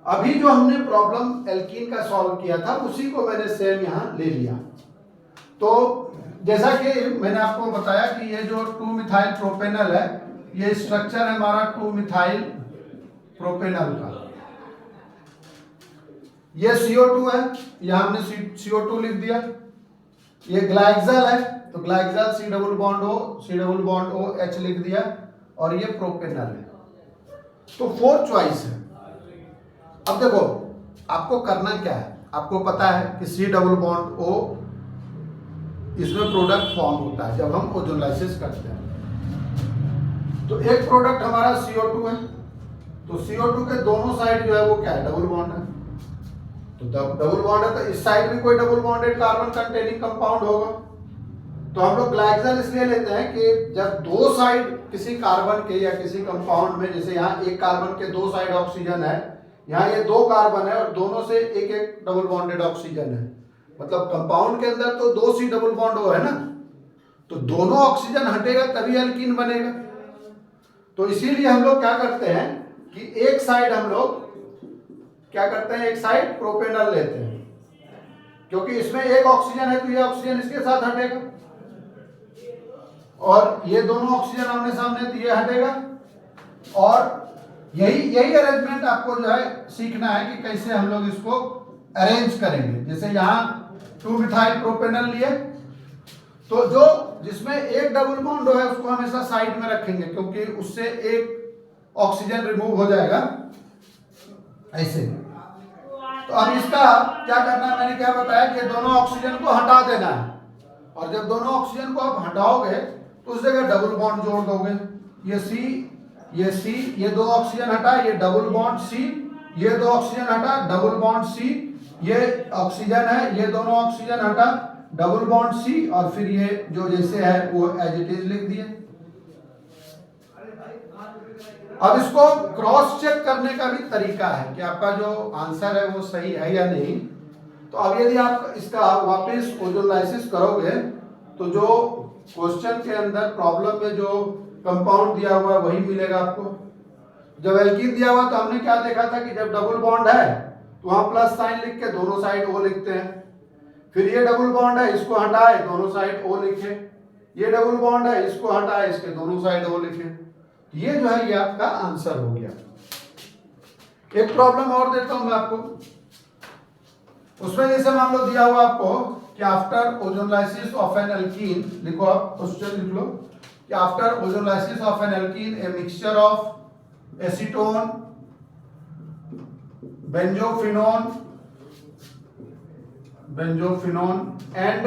अभी जो हमने प्रॉब्लम एल्कीन का सॉल्व किया था उसी को मैंने सेम यहाँ ले लिया। तो जैसा कि मैंने आपको बताया कि ये जो 2-मिथाइल प्रोपेनल है, ये स्ट्रक्चर है हमारा 2-मिथाइल प्रोपेनल का। ये CO2 है, यहां हमने CO2 लिख दिया। ये ग्लाइक्सल है, तो ग्लाइक्सल C double bond O H लिख दिया, और ये प्रोपेनल है। तो 4 चॉइस है। अब देखो आपको करना क्या है, आपको पता है कि C डबल बॉन्ड O इसमें प्रोडक्ट फॉर्म होता है जब हम ओजोनलाइसिस करते हैं। तो एक प्रोडक्ट हमारा CO2 है, तो CO2 के दोनों साइड जो है वो क्या है, डबल बॉन्ड है। तो डबल बॉन्ड है तो इस साइड भी कोई double bonded carbon containing compound होगा। तो हम लोग ग्लाइक्सल इसलिए लेते हैं कि जब 2 साइड किसी कार्बन के या किसी कंपाउंड में, जैसे यहाँ एक कार्बन के 2 साइड ऑक्सीजन है, यहाँ ये 2 कार्बन है और दोनों से एक एक डबल बॉन्डेड ऑक्सीजन है, मतलब कंपाउंड के अंदर तो 2 C डबल बॉन्ड O है ना, तो दोनों ऑक्सीजन हटेगा तभी एल्कीन बनेगा। तो इसीलिए हम लोग क्या करते हैं कि एक साइड हम लोग क्या करते हैं, एक साइड प्रोपेनल लेते हैं, क्योंकि इसमें एक ऑक्सीजन है तो ये ऑक्सीजन इसके साथ हटेगा, और ये दोनों ऑक्सीजन आमने सामने तो ये हटेगा। और यही अरेंजमेंट आपको जो है सीखना है कि कैसे हम लोग इसको अरेंज करेंगे। जैसे यहाँ 2-मिथाइल प्रोपेनल लिए, तो जो जिसमें एक डबल बॉन्ड है उसको हमेशा साइड में रखेंगे, क्योंकि उससे एक ऑक्सीजन रिमूव हो जाएगा ऐसे। तो अब इसका क्या करना है, मैंने क्या बताया कि दोनों ऑक्सीजन को हटा देना है, और जब दोनों ऑक्सीजन को आप हटाओगे तो उस जगह डबल बॉन्ड जोड़ दोगे। ये C, ये 2 ऑक्सीजन हटा, ये डबल बॉन्ड C, ये 2 ऑक्सीजन हटा, डबल बॉन्ड C, ये ऑक्सीजन है, ये दोनों ऑक्सीजन हटा, डबल बॉन्ड C, और फिर ये जो जैसे है वो एज इट इज लिख दिए। अब इसको क्रॉस चेक करने का भी तरीका है कि आपका जो आंसर है वो सही है या नहीं। तो अब यदि आप इसका वापस ओजोनलाइसिस करोगे तो जो क्वेश्चन के अंदर प्रॉब्लम में जो कंपाउंड दिया हुआ है वही मिलेगा आपको। जब एल्कीन दिया हुआ तो हमने क्या देखा था कि जब डबल बॉन्ड है तो वहां प्लस साइन लिख के दोनों साइड O लिखते हैं। फिर ये डबल बॉन्ड है, इसको हटाए दोनों साइड O लिखे। ये डबल बॉन्ड है, इसको हटाए इसके दोनों साइड O लिखे। ये जो है ये आपका आंसर हो गया। एक प्रॉब्लम और देता हूं मैं आपको, उसमें जैसे मान लो दिया हुआ आपको कि after ozonolysis of an alkene, लिखो आप क्वेश्चन लिख लो कि after ozonolysis of an alkene a mixture of acetone, benzophenone and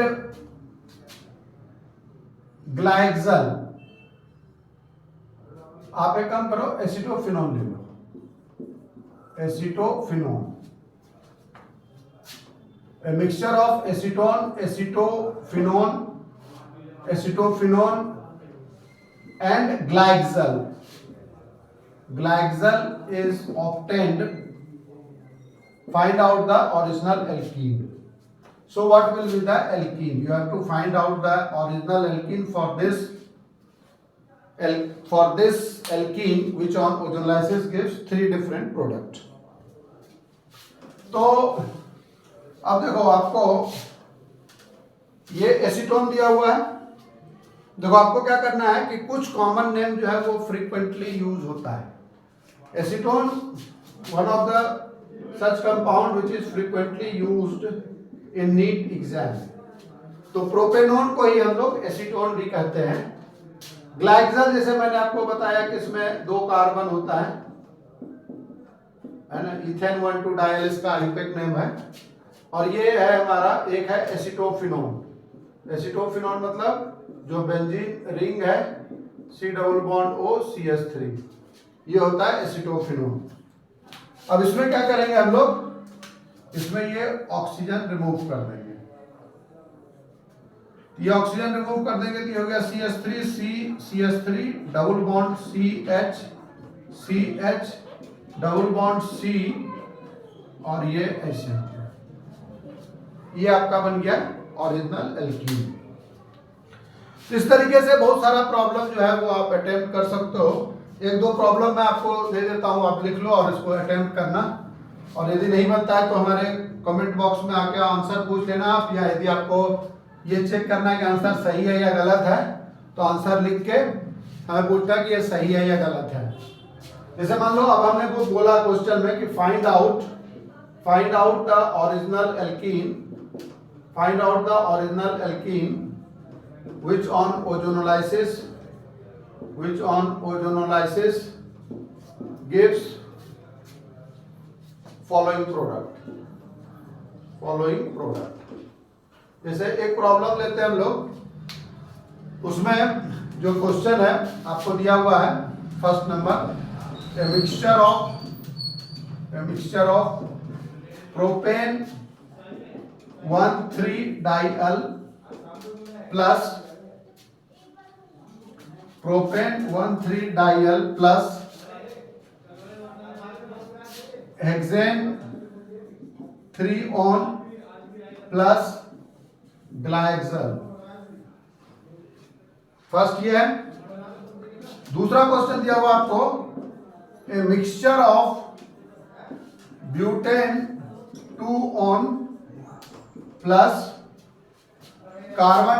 glyoxal, आप एक काम करो एसीटोफिनोन ले लो, acetophenone, a mixture of acetone, acetophenone and glyxal. Glyxal is obtained. Find out the original alkene. So what will be the alkene? You have to find out the original alkene for this alkene, which on ozonolysis gives 3 different products. तो अब देखो आपको ये acetone दिया हुआ है। देखो आपको क्या करना है कि कुछ कॉमन नेम जो है वो फ्रीक्वेंटली यूज होता है। Acetone one of the such compound which is frequently used in NEET exam. तो प्रोपेनोन को ही हम लोग एसीटोन भी कहते हैं। ग्लाइक्सल जैसे मैंने आपको बताया कि इसमें 2 कार्बन होता है ना, इथेन 1,2 डायल इसका आईयूपैक नेम है। और ये है हमारा, एक है एसीटोफिनोन। एसीटोफिनोन मतलब जो बेंजीन रिंग है C+O CH3, ये होता है एसीटोफिनोन। अब इसमें क्या करेंगे हम लोग, इसमें ये ऑक्सीजन रिमूव कर देंगे। ये ऑक्सीजन रिमूव कर देंगे तो ये हो गया CH3 double bond CH double bond C, और ये ऐसे, ये आपका बन गया ओरिजिनल एल्कीन। तो इस तरीके से बहुत सारा प्रॉब्लम जो है वो आप अटेम्प्ट कर सकते हो। 1-2 प्रॉब्लम मैं आपको दे देता हूं, आप लिख लो और इसको अटेम्प्ट करना। और यदि नहीं बनता है तो हमारे कमेंट बॉक्स में आके आंसर पूछ लेना आप, या यदि आपको ये चेक करना है कि आंसर सही है या गलत है तो आंसर लिख के हमें पूछना कि ये सही है या गलत है। जैसे मान लो अब हमने वो बोला क्वेश्चन में कि find out the original alkene, find out the original alkene which on ozonolysis gives following product। जैसे एक प्रॉब्लम लेते हैं हम लोग, उसमें जो क्वेश्चन है आपको दिया हुआ है first number, a mixture of propane 1,3-diol plus propane 1,3-diol plus hexane 3-on plus glyoxal. First ये है। दूसरा क्वेश्चन दिया हुआ आपको, a mixture of butane 2-on plus carbon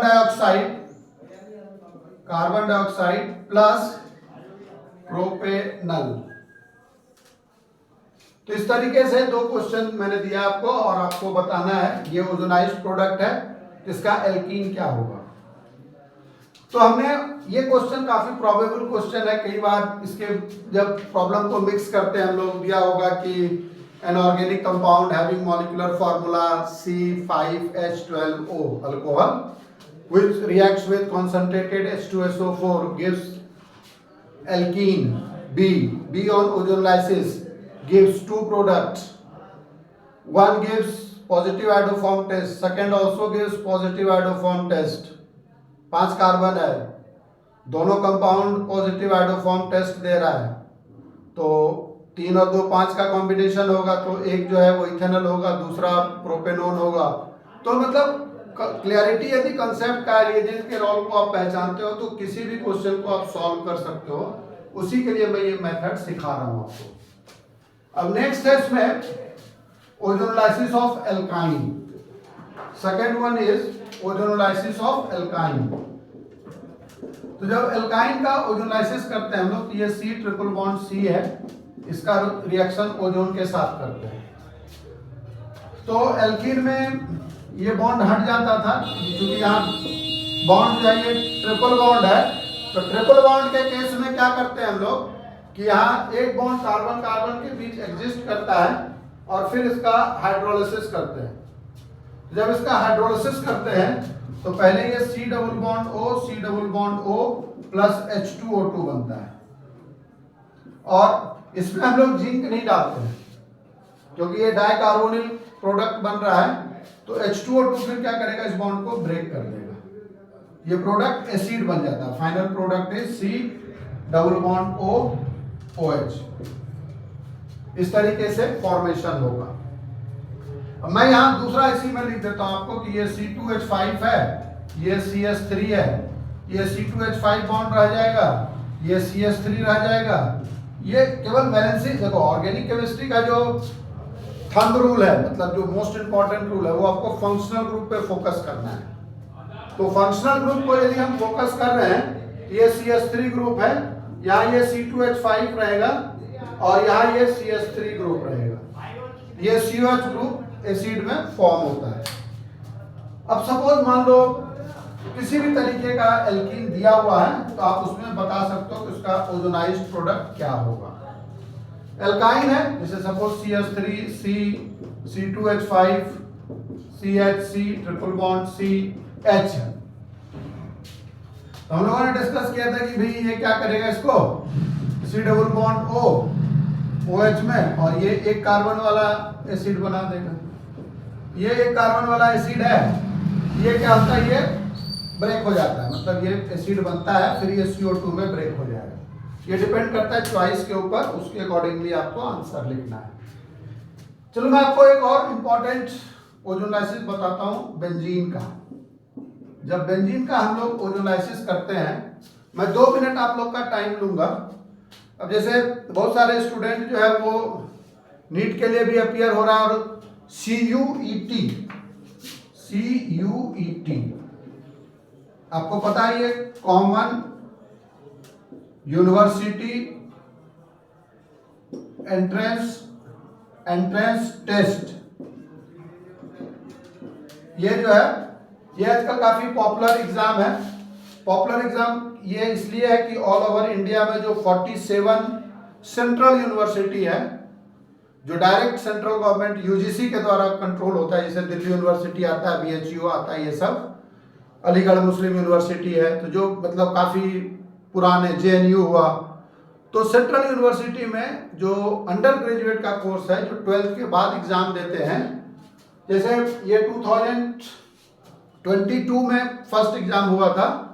dioxide plus propanal. तो इस तरीके से 2 क्वेश्चन मैंने दिया आपको, और आपको बताना है ये ओजोनाइज्ड प्रोडक्ट है, इसका एल्कीन क्या होगा। तो हमने ये क्वेश्चन काफी प्रोबेबल क्वेश्चन है, कई बार इसके जब प्रॉब्लम को मिक्स करते हैं हम लोग, दिया होगा कि an organic compound having molecular formula C5H12O alcohol which reacts with concentrated H2SO4 gives alkene B on ozonolysis gives 2 products, one gives positive iodoform test, second also gives positive iodoform test। 5 carbon है, दोनों compound positive iodoform test दे रहा है, तो 3 और 2 5 का combination होगा, तो एक जो है वो इथेनॉल होगा, दूसरा प्रोपेनोन होगा। तो मतलब क्लियरिटी यदि कंसेप्ट का रिएजेंट के रोल को आप पहचानते हो तो किसी भी क्वेश्चन को आप सॉल्व कर सकते हो। उसी के लिए मैं ये मेथड सिखा रहा हूं आपको। अब नेक्स्ट है इसमें ozonolysis of alkyne. Second one is ozonolysis of alkyne. तो जब एल्काइन का ओजोनोलाइसिस करते हैं हम लोग, तो ये C+C है, इसका रिएक्शन ओजोन के साथ करते हैं। तो एल्कीन में ये बॉन्ड हट जाता था, क्योंकि यहाँ बॉन्ड जो है ये ट्रिपल बॉन्ड है। तो ट्रिपल बॉन्ड के केस में क्या करते हैं हम लोग कि यहाँ एक बॉन्ड कार्बन कार्बन के बीच एग्जिस्ट करता है और फिर इसका हाइड्रोलिसिस करते हैं। जब इसका हाइड्रोलिसिस करते हैं तो पहले ये C double bond O plus H2O2 बनता है, और इसमें हम लोग जिंक नहीं डालते हैं क्योंकि ये डाइकार्बोनिल प्रोडक्ट बन रहा है। तो H2O2 फिर क्या करेगा, इस बॉन्ड को ब्रेक कर देगा, ये प्रोडक्ट एसिड बन जाता है। Final product is C double bond O OH। इस तरीके से फॉर्मेशन होगा। अब मैं यहाँ दूसरा इसी में लिख देता हूँ आपको कि ये C2H5 है, ये CS3 है, ये C2H5 बॉन्ड रह जाएगा, ये CS3 रह जाएगा। ये केवल वैलेंसी, देखो ऑर्गेनिक केमिस्ट्री का जो थंब रूल है, मतलब जो मोस्ट इंपॉर्टेंट रूल है, वो आपको फंक्शनल ग्रुप पे फोकस करना है। तो फंक्शनल ग्रुप को यदि हम फोकस कर रहे हैं, ये CS3 ग्रुप है, यहाँ ये C2H5 रहेगा और यहाँ ये CS3 ग्रुप रहेगा। ये COH ग्रुप एसिड में फॉर्म होता है। अब सपोज मान लो किसी भी तरीके का एल्कीन दिया हुआ है, तो आप उसमें बता सकते हो कि उसका ओजोनाइज्ड प्रोडक्ट क्या होगा। एल्काइन है, जैसे suppose CH3 C C2H5 CHC triple bond CH है। तो हम लोगों ने डिस्कस किया था कि भाई ये क्या करेगा, इसको C double bond O OH में, और ये एक कार्बन वाला एसिड बना देगा। ये एक कार्बन वाला एसिड है, ये क्या होता है, ये ब्रेक हो जाता है, मतलब ये एसिड बनता है, फिर ये CO2 में ब्रेक हो जाएगा। ये डिपेंड करता है चॉइस के ऊपर, उसके अकॉर्डिंगली आपको आंसर लिखना है। चलो मैं आपको एक और इंपॉर्टेंट ओजोनाइसिस बताता हूं, बेंजीन का। जब बेंजीन का हम लोग ओजोनाइसिस करते हैं, मैं 2 मिनट आप लोग का टाइम लूंगा। अब जैसे बहुत सारे स्टूडेंट जो है वो नीट के लिए भी अपियर हो रहा है, और CUET आपको पता है, ये कॉमन यूनिवर्सिटी एंट्रेंस टेस्ट, ये जो है ये आजकल काफी पॉपुलर एग्जाम है। पॉपुलर एग्जाम ये इसलिए है कि ऑल ओवर इंडिया में जो 47 सेंट्रल यूनिवर्सिटी है, जो डायरेक्ट सेंट्रल गवर्नमेंट UGC के द्वारा कंट्रोल होता है, जैसे दिल्ली यूनिवर्सिटी आता है, BHU आता है, ये सब अलीगढ़ मुस्लिम यूनिवर्सिटी है, तो जो मतलब काफी पुराने JNU हुआ। तो सेंट्रल यूनिवर्सिटी में जो अंडर ग्रेजुएट का कोर्स है, जो 12th के बाद एग्जाम देते हैं, जैसे ये 2022 में फर्स्ट एग्जाम हुआ था,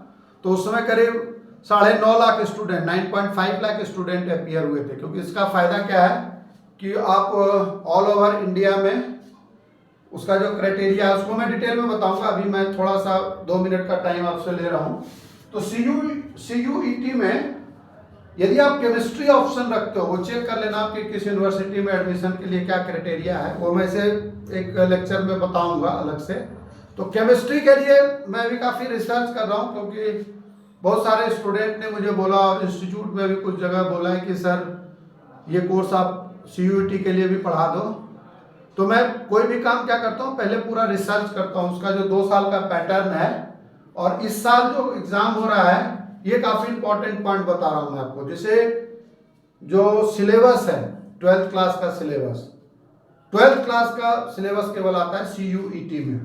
तो उस समय करीब 9.5 lakh student, 9.5 lakh student appear हुए थे। क्योंकि इसका फायदा क्या है कि आप ऑल ओवर इंडिया में उसका जो क्राइटेरिया है उसको मैं डिटेल में बताऊंगा, अभी मैं थोड़ा सा 2 मिनट का टाइम आपसे ले रहा हूं। तो CUET में यदि आप केमिस्ट्री ऑप्शन रखते हो, वो चेक कर लेना आपके किस यूनिवर्सिटी में एडमिशन के लिए क्या क्राइटेरिया है, वो मैं इसे एक लेक्चर में बताऊंगा अलग से। तो केमिस्ट्री के लिए मैं भी काफ़ी रिसर्च कर रहा हूँ, क्योंकि बहुत सारे स्टूडेंट ने मुझे बोला, और इंस्टीट्यूट में भी कुछ जगह बोला है कि सर ये कोर्स आप CUET के लिए भी पढ़ा दो। तो मैं कोई भी काम क्या करता हूँ, पहले पूरा रिसर्च करता हूँ, उसका जो 2 साल का पैटर्न है, और इस साल जो एग्जाम हो रहा है, ये काफी इंपॉर्टेंट पॉइंट बता रहा हूं मैं आपको। जैसे जो सिलेबस है 12th क्लास का सिलेबस, 12th क्लास का सिलेबस केवल आता है CUET में।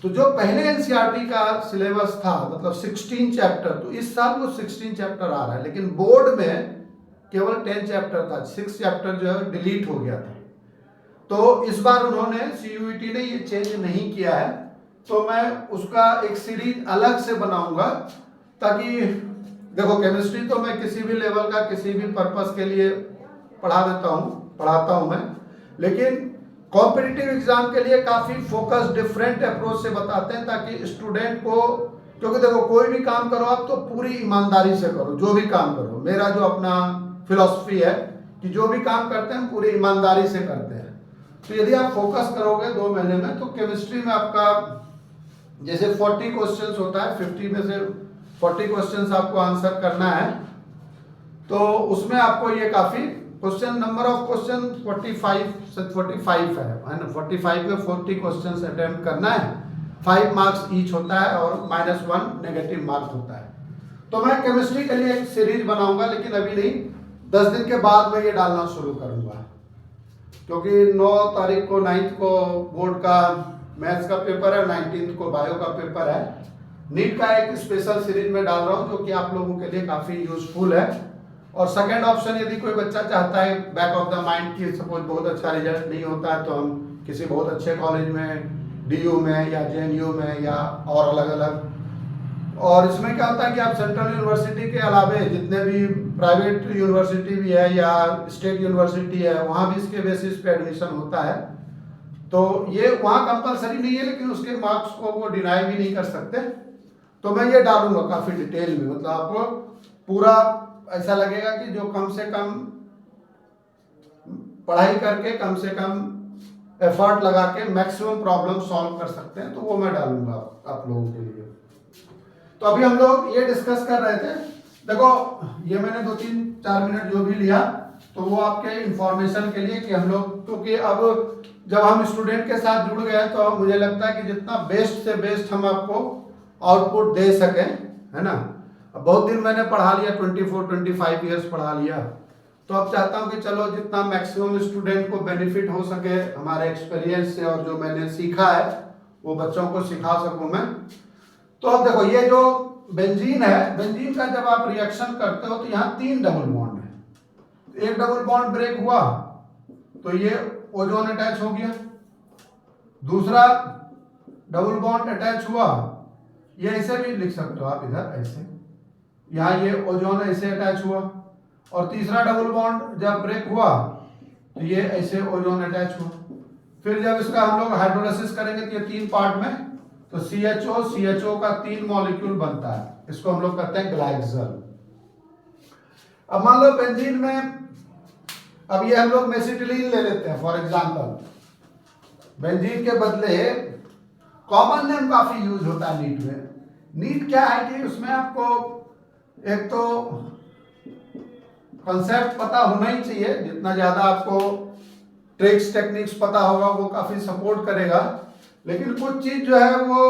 तो जो पहले NCERT का सिलेबस था, मतलब 16 चैप्टर, तो इस साल वो 16 चैप्टर आ रहा है, लेकिन बोर्ड में केवल 10 चैप्टर था, 6 चैप्टर जो है डिलीट हो गया था। तो इस बार उन्होंने CUET ने ये चेंज नहीं किया है, तो मैं उसका एक सीरीज अलग से बनाऊंगा, ताकि देखो केमिस्ट्री तो मैं किसी भी लेवल का किसी भी पर्पस के लिए पढ़ाता हूं मैं, लेकिन कॉम्पिटिटिव एग्जाम के लिए काफी फोकस डिफरेंट अप्रोच से बताते हैं, ताकि स्टूडेंट को, क्योंकि देखो कोई भी काम करो आप तो पूरी ईमानदारी से करो, जो भी काम करो। मेरा जो अपना फिलॉसफी है कि जो भी काम करते हैं पूरी ईमानदारी से करते हैं। तो यदि आप फोकस करोगे 2 महीने में, तो केमिस्ट्री में आपका जैसे 40 क्वेश्चंस होता है, 50 में से 40 क्वेश्चंस आपको आंसर करना है, तो उसमें आपको ये काफी क्वेश्चन नंबर ऑफ क्वेश्चन 45 से 45 है ना। 45 में 40 क्वेश्चन अटेम्प्ट करना है, 5 मार्क्स ईच होता है और -1 नेगेटिव मार्क्स होता है। तो मैं केमिस्ट्री के लिए एक सीरीज बनाऊंगा, लेकिन अभी नहीं, 10 दिन के बाद मैं ये डालना शुरू करूंगा, क्योंकि 9 तारीख को 9th को बोर्ड का मैथ्स का पेपर है, 19th को बायो का पेपर है। नीट का एक स्पेशल सीरीज में डाल रहा हूँ जो कि आप लोगों के लिए काफ़ी यूजफुल है। और सेकेंड ऑप्शन, यदि कोई बच्चा चाहता है बैक ऑफ द माइंड की सपोज बहुत अच्छा रिजल्ट नहीं होता है तो हम किसी बहुत अच्छे कॉलेज में, DU में या JNU में या और अलग अलग, और इसमें क्या होता है कि आप सेंट्रल यूनिवर्सिटी के अलावे जितने भी प्राइवेट यूनिवर्सिटी भी है या स्टेट यूनिवर्सिटी है वहाँ भी इसके बेसिस पे एडमिशन होता है। तो ये वहाँ कंपलसरी नहीं है, लेकिन उसके मार्क्स को वो डिनाई भी नहीं कर सकते। तो मैं ये डालूंगा काफ़ी डिटेल में, मतलब आपको पूरा ऐसा लगेगा कि जो कम से कम पढ़ाई करके कम से कम एफर्ट लगा के मैक्सिमम प्रॉब्लम सॉल्व कर सकते हैं, तो वो मैं डालूंगा आप लोगों के लिए। तो अभी हम लोग ये डिस्कस कर रहे थे, देखो ये मैंने 2-3-4 मिनट जो भी लिया तो वो आपके इंफॉर्मेशन के लिए कि हम लोग, क्योंकि अब जब हम स्टूडेंट के साथ जुड़ गए तो मुझे लगता है कि जितना बेस्ट से बेस्ट हम आपको आउटपुट दे सकें, है ना। अब बहुत दिन मैंने पढ़ा लिया, 24-25 ईयर्स पढ़ा लिया, तो अब चाहता हूँ कि चलो जितना मैक्सिमम स्टूडेंट को बेनिफिट हो सके हमारे एक्सपीरियंस से और जो मैंने सीखा है वो बच्चों को सिखा सकूँ मैं। तो अब देखो ये जो बेंजीन है, बेंजीन का जब आप रिएक्शन करते हो तो यहाँ 3 डबल बॉन्ड है। एक डबल बॉन्ड ब्रेक हुआ तो ये ओजोन अटैच हो गया, दूसरा डबल बॉन्ड अटैच हुआ, ये ऐसे भी लिख सकते हो आप इधर ऐसे, यहाँ ये ओजोन ऐसे अटैच हुआ, और तीसरा डबल बॉन्ड जब ब्रेक हुआ तो ये ऐसे ओजोन अटैच हुआ। फिर जब इसका हम लोग हाइड्रोलाइसिस करेंगे तो ये 3 पार्ट में, तो CHO का 3 मॉलिक्यूल बनता है, इसको हम लोग कहते हैं ग्लाइकोजल। अब मान लो बेंजीन में, अब ये हम लोग मेसिटिलीन ले लेते हैं फॉर एग्जांपल। बेंजीन के बदले कॉमन नेम काफी यूज होता है नीट में। नीट क्या है कि उसमें आपको एक तो कॉन्सेप्ट पता होना ही चाहिए, जितना ज्यादा आपको ट्रिक्स टेक्निक्स पता होगा वो काफी सपोर्ट करेगा, लेकिन कुछ चीज जो है वो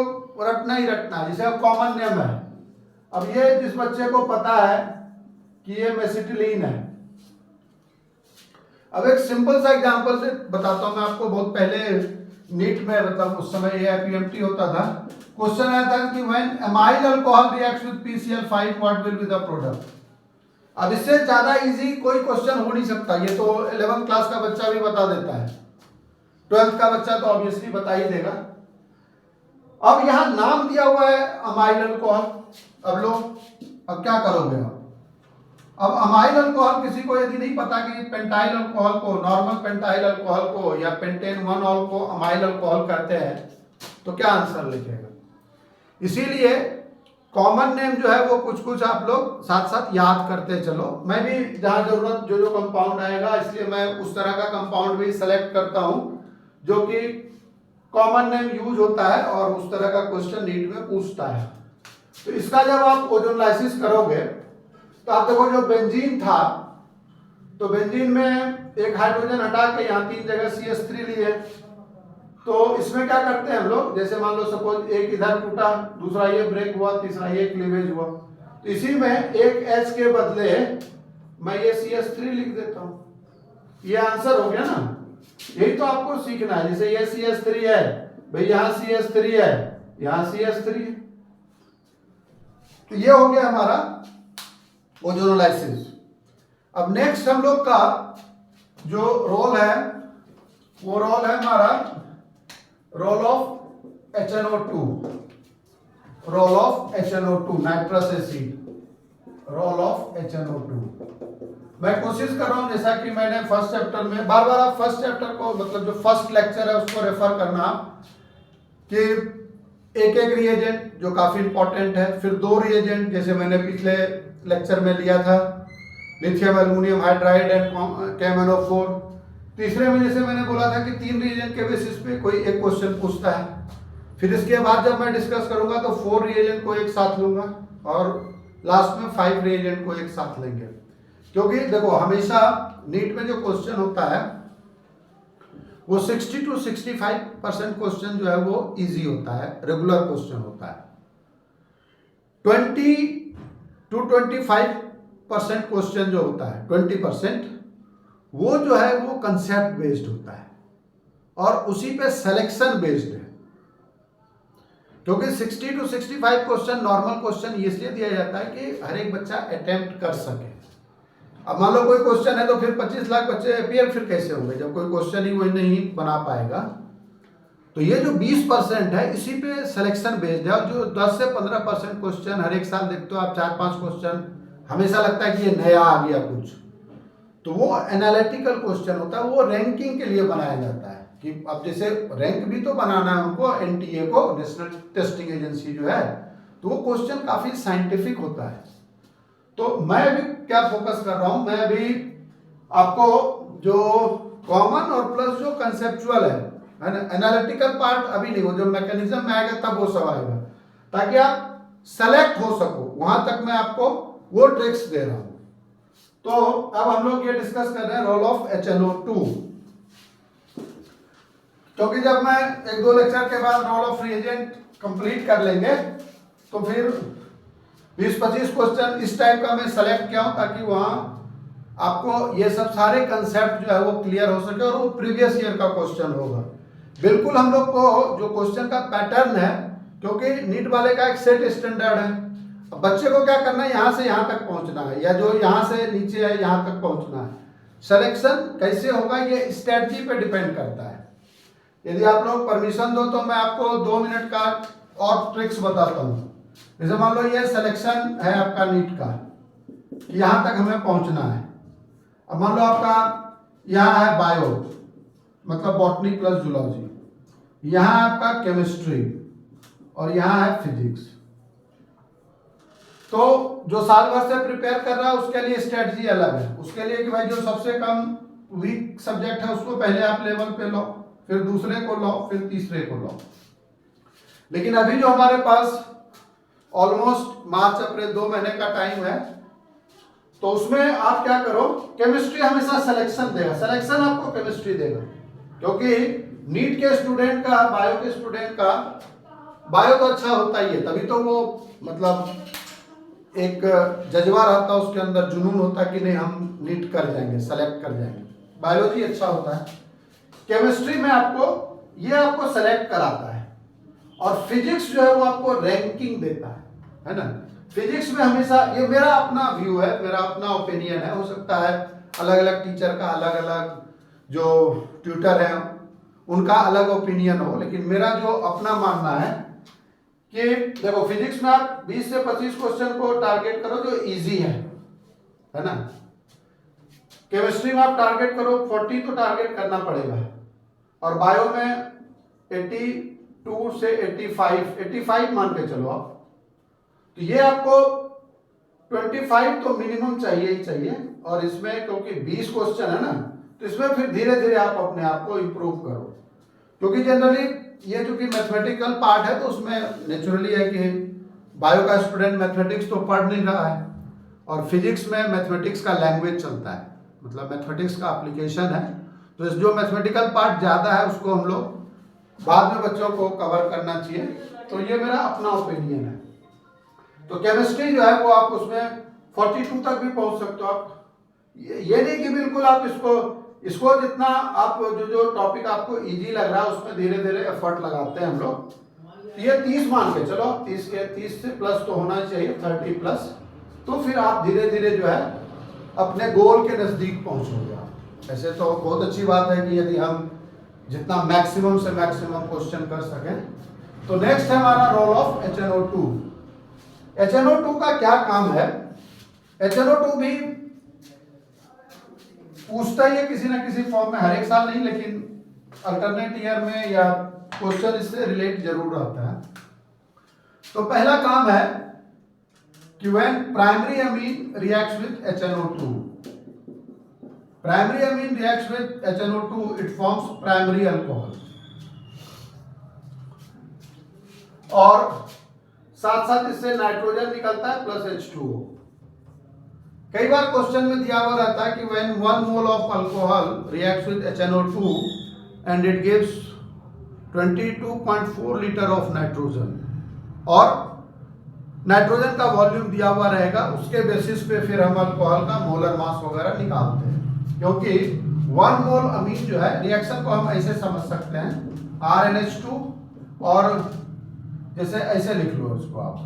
रटना ही रटना, जैसे अब कॉमन नेम है। अब ये जिस बच्चे को पता है कि ये मेसिटिलीन है, अब एक सिंपल सा एग्जांपल से बताता हूं मैं आपको। बहुत पहले नीट में, मतलब उस समय AIPMT होता था, क्वेश्चन आया था कि when amyl alcohol reacts with PCl5 what will be the product. अब इससे ज्यादा इजी कोई क्वेश्चन हो नहीं सकता, ये तो 11th क्लास का बच्चा भी बता देता है, 12th का बच्चा तो ऑब्वियसली बता ही देगा। अब यहाँ नाम दिया हुआ है अमाइल अल्कोहल, अब लो अब क्या करोगे आप। अब अमाइल अल्कोहल किसी को यदि नहीं पता कि पेंटाइल अल्कोहल को, नॉर्मल पेंटाइल अल्कोहल को या पेंटेन 1 को अमाइल अल्कोहल कहते हैं, तो क्या आंसर लिखेगा। इसीलिए कॉमन नेम जो है वो कुछ कुछ आप लोग साथ साथ याद करते चलो। मैं भी जहां जरूरत जो जो कंपाउंड आएगा, इसलिए मैं उस तरह का कंपाउंड भी सेलेक्ट करता हूं जो कि कॉमन नेम यूज होता है और उस तरह का क्वेश्चन नीट में पूछता है। तो इसका जब आप ओजोनलाइसिस करोगे तो आप देखो जो बेंजीन था, तो बेंजीन में एक हाइड्रोजन हटा के यहाँ 3 जगह CH3 लिए, तो इसमें क्या करते हैं हम लोग, जैसे मान लो सपोज एक इधर टूटा, दूसरा ये ब्रेक हुआ, तीसरा ये क्लीवेज हुआ, तो इसी में एक H के बदले मैं ये CH3 लिख देता हूं, ये आंसर हो गया ना। यही तो आपको सीखना है, जैसे ये CH3 है भाई, यहाँ CH3 है, यहाँ CH3 है, तो ये हो गया हमारा ओजोनोलाइसिस। अब नेक्स्ट हम लोग का जो रोल है वो रोल है हमारा role of HNO2, role of HNO2 nitrous acid, role of HNO2। मैं कोशिश कर रहा हूं, जैसा कि मैंने फर्स्ट चैप्टर में, बार बार आप फर्स्ट चैप्टर को, मतलब जो फर्स्ट लेक्चर है उसको रेफर करना कि एक एक रिएजेंट जो काफी इंपॉर्टेंट है, फिर 2 रिएजेंट जैसे मैंने पिछले लेक्चर में लिया था, lithium aluminium hydride and KMnO4। तीसरे में जैसे मैंने बोला था कि 3 रिएजेंट के बेसिस पे कोई एक क्वेश्चन पूछता है। फिर इसके बाद जब मैं डिस्कस करूंगा तो 4 रिएजेंट को एक साथ लूंगा और लास्ट में 5 रिएजेंट को एक साथ लेंगे। क्योंकि देखो हमेशा नीट में जो क्वेश्चन होता है वो 60 to 65% क्वेश्चन जो है वो इजी होता है, रेगुलर क्वेश्चन होता है। 20 to 25% क्वेश्चन जो होता है, 20% वो जो है वो कंसेप्ट बेस्ड होता है और उसी पे सिलेक्शन बेस्ड है। क्योंकि 60 to 65 क्वेश्चन नॉर्मल क्वेश्चन इसलिए दिया जाता है कि हर एक बच्चा अटेम्प्ट कर सके। अब मान लो कोई क्वेश्चन है तो फिर 25 लाख बच्चे अपियर फिर कैसे होंगे जब कोई क्वेश्चन ही वही नहीं बना पाएगा। तो ये जो 20% है इसी पे सिलेक्शन बेस्ड है। और जो 10 से 15% क्वेश्चन हर एक साल देखते हो आप, 4-5 क्वेश्चन हमेशा लगता है कि ये नया आ गया कुछ, तो वो एनालिटिकल क्वेश्चन होता है, वो रैंकिंग के लिए बनाया जाता है कि अब जैसे रैंक भी तो बनाना है उनको, एनटीए को, नेशनल टेस्टिंग एजेंसी जो है, तो वो क्वेश्चन काफी साइंटिफिक होता है। तो मैं अभी क्या फोकस कर रहा हूं, मैं अभी आपको जो कॉमन और प्लस जो कंसेप्चुअल है ना, एनालिटिकल पार्ट अभी नहीं, वो जो मैकेनिज्म में आएगा तब वो सब आएगा, ताकि आप सेलेक्ट हो सको, वहां तक मैं आपको वो ट्रिक्स दे रहा हूं। तो अब हम लोग ये डिस्कस कर रहे हैं रोल ऑफ HNO2, क्योंकि जब मैं 1-2 लेक्चर के बाद रोल ऑफ रिएजेंट कंप्लीट कर लेंगे तो फिर 20-25 क्वेश्चन इस टाइप का मैं सेलेक्ट किया हूं ताकि वहां आपको ये सब सारे कंसेप्ट जो है वो क्लियर हो सके और वो प्रीवियस ईयर का क्वेश्चन होगा। बिल्कुल हम लोग को जो क्वेश्चन का पैटर्न है, क्योंकि नीट वाले का एक सेट स्टैंडर्ड है, अब बच्चे को क्या करना है, यहां से यहां तक पहुंचना है, या जो यहां से नीचे है यहां तक पहुंचना है। सिलेक्शन कैसे होगा ये स्ट्रेटजी पे डिपेंड करता है। यदि आप लोग परमिशन दो तो मैं आपको 2 मिनट का और ट्रिक्स बताता हूं। जैसे मान लो ये सिलेक्शन है आपका नीट का, यहां तक हमें पहुंचना है। अब मान लो आपका यहाँ है बायो, मतलब बॉटनी प्लस जूलॉजी, यहाँ आपका केमिस्ट्री और यहाँ है फिजिक्स। तो जो साल भर से प्रिपेयर कर रहा है उसके लिए स्ट्रेटजी अलग है, उसके लिए कि भाई जो सबसे कम वीक सब्जेक्ट है उसको पहले आप लेवल पे लो, फिर दूसरे को लो, फिर तीसरे को लो। लेकिन अभी जो हमारे पास ऑलमोस्ट मार्च अप्रैल 2 महीने का टाइम है, तो उसमें आप क्या करो, केमिस्ट्री हमेशा सिलेक्शन देगा, सिलेक्शन आपको केमिस्ट्री देगा, क्योंकि नीट के स्टूडेंट का, बायो के स्टूडेंट का, बायो तो अच्छा होता ही है, तभी तो वो मतलब एक जज्बा रहता है उसके अंदर, जुनून होता है कि नहीं हम नीट कर जाएंगे, सेलेक्ट कर जाएंगे, बायोलॉजी अच्छा होता है। केमिस्ट्री में आपको ये आपको सेलेक्ट कराता है, और फिजिक्स जो है वो आपको रैंकिंग देता है ना। फिजिक्स में हमेशा, ये मेरा अपना व्यू है, मेरा अपना ओपिनियन है, हो सकता है अलग अलग टीचर का, अलग अलग जो ट्यूटर हैं उनका अलग ओपिनियन हो, लेकिन मेरा जो अपना मानना है कि देखो फिजिक्स में आप 20 से 25 क्वेश्चन को टारगेट करो जो इजी है ना। केमिस्ट्री में आप टारगेट करो 40 तो टारगेट करना पड़ेगा, और बायो में 82 से 85 मान के चलो आप, तो ये आपको 25 तो मिनिमम चाहिए ही चाहिए। और इसमें क्योंकि 20 क्वेश्चन है ना, तो इसमें फिर धीरे धीरे आप अपने आप को इम्प्रूव करो, क्योंकि जनरली ये चूंकि मैथमेटिकल पार्ट है तो उसमें नेचुरली है कि बायो का स्टूडेंट मैथमेटिक्स तो पढ़ नहीं रहा है, और फिजिक्स में मैथमेटिक्स का लैंग्वेज चलता है, मतलब मैथमेटिक्स का एप्लीकेशन है, तो इस जो मैथमेटिकल पार्ट ज़्यादा है उसको हम लोग बाद में बच्चों को कवर करना चाहिए। तो ये मेरा अपना ओपिनियन है। तो केमिस्ट्री जो है वो आप उसमें 42 तक भी पहुंच सकते हो आप, ये नहीं कि बिल्कुल आप इसको जितना आप जो टॉपिक आपको इजी लग रहा है उसमें धीरे धीरे एफर्ट लगाते हैं हम लोग। तो ये 30 मान के चलो, 30 से प्लस तो होना चाहिए, 30 प्लस, तो फिर आप धीरे धीरे जो है अपने गोल के नजदीक पहुंचोगे आप। ऐसे तो बहुत अच्छी बात है कि यदि हम जितना मैक्सिमम से मैक्सिमम क्वेश्चन कर सकें। तो नेक्स्ट है हमारा रोल ऑफ HNO2। HNO2 का क्या काम है, HNO2 भी पूछता ही है किसी ना किसी फॉर्म में, हर एक साल नहीं लेकिन अल्टरनेट ईयर में या क्वेश्चन इससे रिलेट जरूर रहता है। तो पहला काम है कि when primary amine reacts with HNO2, primary amine reacts with HNO2 it forms primary alcohol, और साथ साथ इससे नाइट्रोजन निकलता है प्लस H2O। कई बार क्वेश्चन में दिया हुआ रहता है कि when 1 mole of alcohol reacts with HNO2 and it gives 22.4 litre of nitrogen, और नाइट्रोजन का वॉल्यूम दिया हुआ रहेगा, उसके बेसिस पे फिर हम अल्कोहल का मोलर मास वगैरह निकालते हैं। क्योंकि 1 मोल अमीन जो है, रिएक्शन को हम ऐसे समझ सकते हैं RNH2, और जैसे ऐसे लिख लो इसको आप,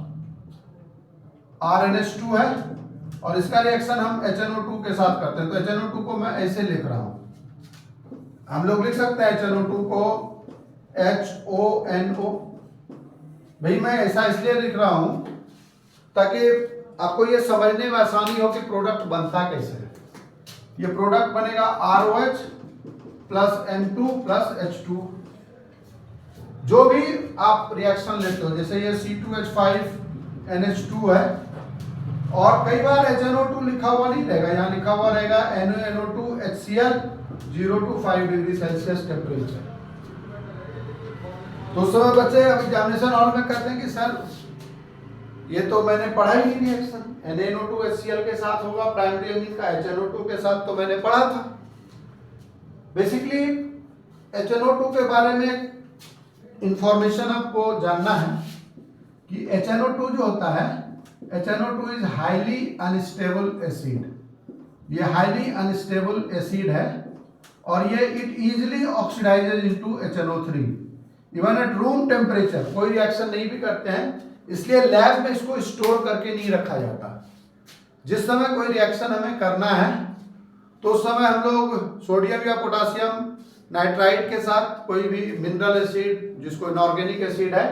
RNH2 है और इसका रिएक्शन हम HNO2 के साथ करते हैं, तो HNO2 को मैं ऐसे लिख रहा हूं। हम लोग लिख सकते हैं HNO2 को HONO। भाई मैं ऐसा इसलिए लिख रहा हूं ताकि आपको ये समझने में आसानी हो कि प्रोडक्ट बनता कैसे है। ये प्रोडक्ट बनेगा ROH plus N2 plus H2। जो भी आप रिएक्शन लेते हो, जैसे ये C2H5 NH2 है, और कई बार HNO2 लिखा हुआ नहीं रहेगा, यहाँ लिखा हुआ रहेगा NaNO2 HCl 0 to 5 degree Celsius temperature. तो उस समय बच्चे अब एग्जामिनेशन हॉल में कहते हैं कि सर ये तो मैंने पढ़ा ही नहीं रिएक्शन, NaNO2 HCl के साथ होगा प्राइमरी अमीन का, HNO2 के साथ तो मैंने पढ़ा था। बेसिकली HNO2 के बारे में इंफॉर्मेशन आपको जानना है कि HNO2 जो होता है, HNO2 is highly unstable acid. ये हाईली अनस्टेबल एसिड है और ये it easily oxidises into HNO3 even at room temperature. कोई रिएक्शन नहीं भी करते हैं, इसलिए लैब में इसको स्टोर करके नहीं रखा जाता। जिस समय कोई रिएक्शन हमें करना है तो उस समय हम लोग सोडियम या पोटासियम नाइट्राइड के साथ कोई भी मिनरल एसिड, जिसको इनऑर्गेनिक एसिड है,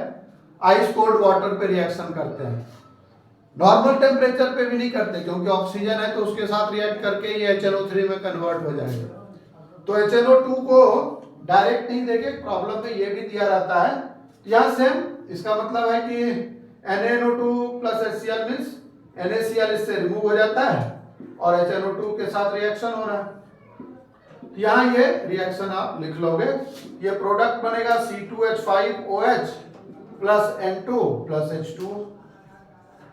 आइस कोल्ड वाटर पे रिएक्शन करते हैं। नॉर्मल टेम्परेचर पे भी नहीं करते, क्योंकि ऑक्सीजन है तो उसके साथ रिएक्ट करके ये HNO3 में कन्वर्ट हो जाएगा। तो HNO2 को डायरेक्ट नहीं देके प्रॉब्लम में ये भी दिया रहता है। यहाँ सेम इसका मतलब है कि NaNO2 plus HCl means NaCl इससे रिमूव हो जाता है और HNO2 के साथ रिएक्शन हो रहा है। तो यहाँ ये रिएक्शन आप लिख लोगे, ये प्रोडक्ट बनेगा C2H5OH plus N2 plus H2।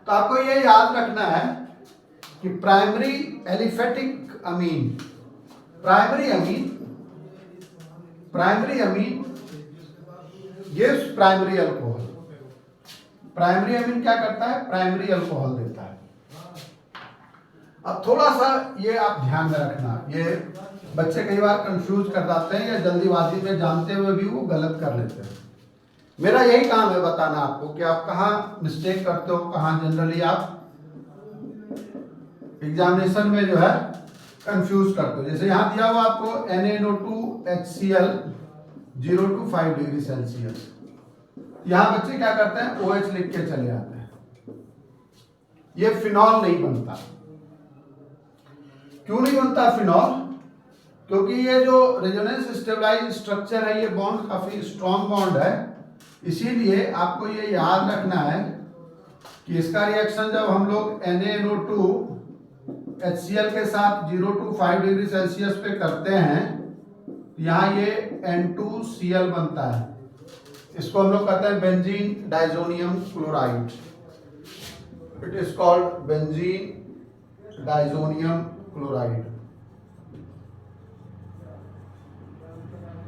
तो आपको ये याद रखना है कि प्राइमरी एलिफेटिक अमीन, primary amine gives primary alcohol. Primary amine क्या करता है? प्राइमरी अल्कोहल देता है। अब थोड़ा सा ये आप ध्यान में रखना, ये बच्चे कई बार कंफ्यूज कर जाते हैं या जल्दीबाजी में जानते हुए भी वो गलत कर लेते हैं। मेरा यही काम है बताना आपको कि आप कहाँ मिस्टेक करते हो, कहाँ जनरली आप एग्जामिनेशन में जो है कंफ्यूज करते हो। जैसे यहाँ दिया हुआ आपको NaNO2 HCl 0 to 5 degree Celsius, यहाँ बच्चे क्या करते हैं OH लिख के चले आते हैं। ये फिनॉल नहीं बनता। क्यों नहीं बनता फिनॉल? क्योंकि ये जो रेजोनेंस स्टेबलाइज स्ट्रक्चर है, ये बॉन्ड काफी स्ट्रॉन्ग बॉन्ड है। इसीलिए आपको ये याद रखना है कि इसका रिएक्शन जब हम लोग NaNO2 HCl के साथ 0 to 5 डिग्री सेल्सियस पे करते हैं, यहाँ ये N2Cl बनता है। इसको हम लोग कहते हैं benzene diazonium chloride. It is called benzene diazonium chloride.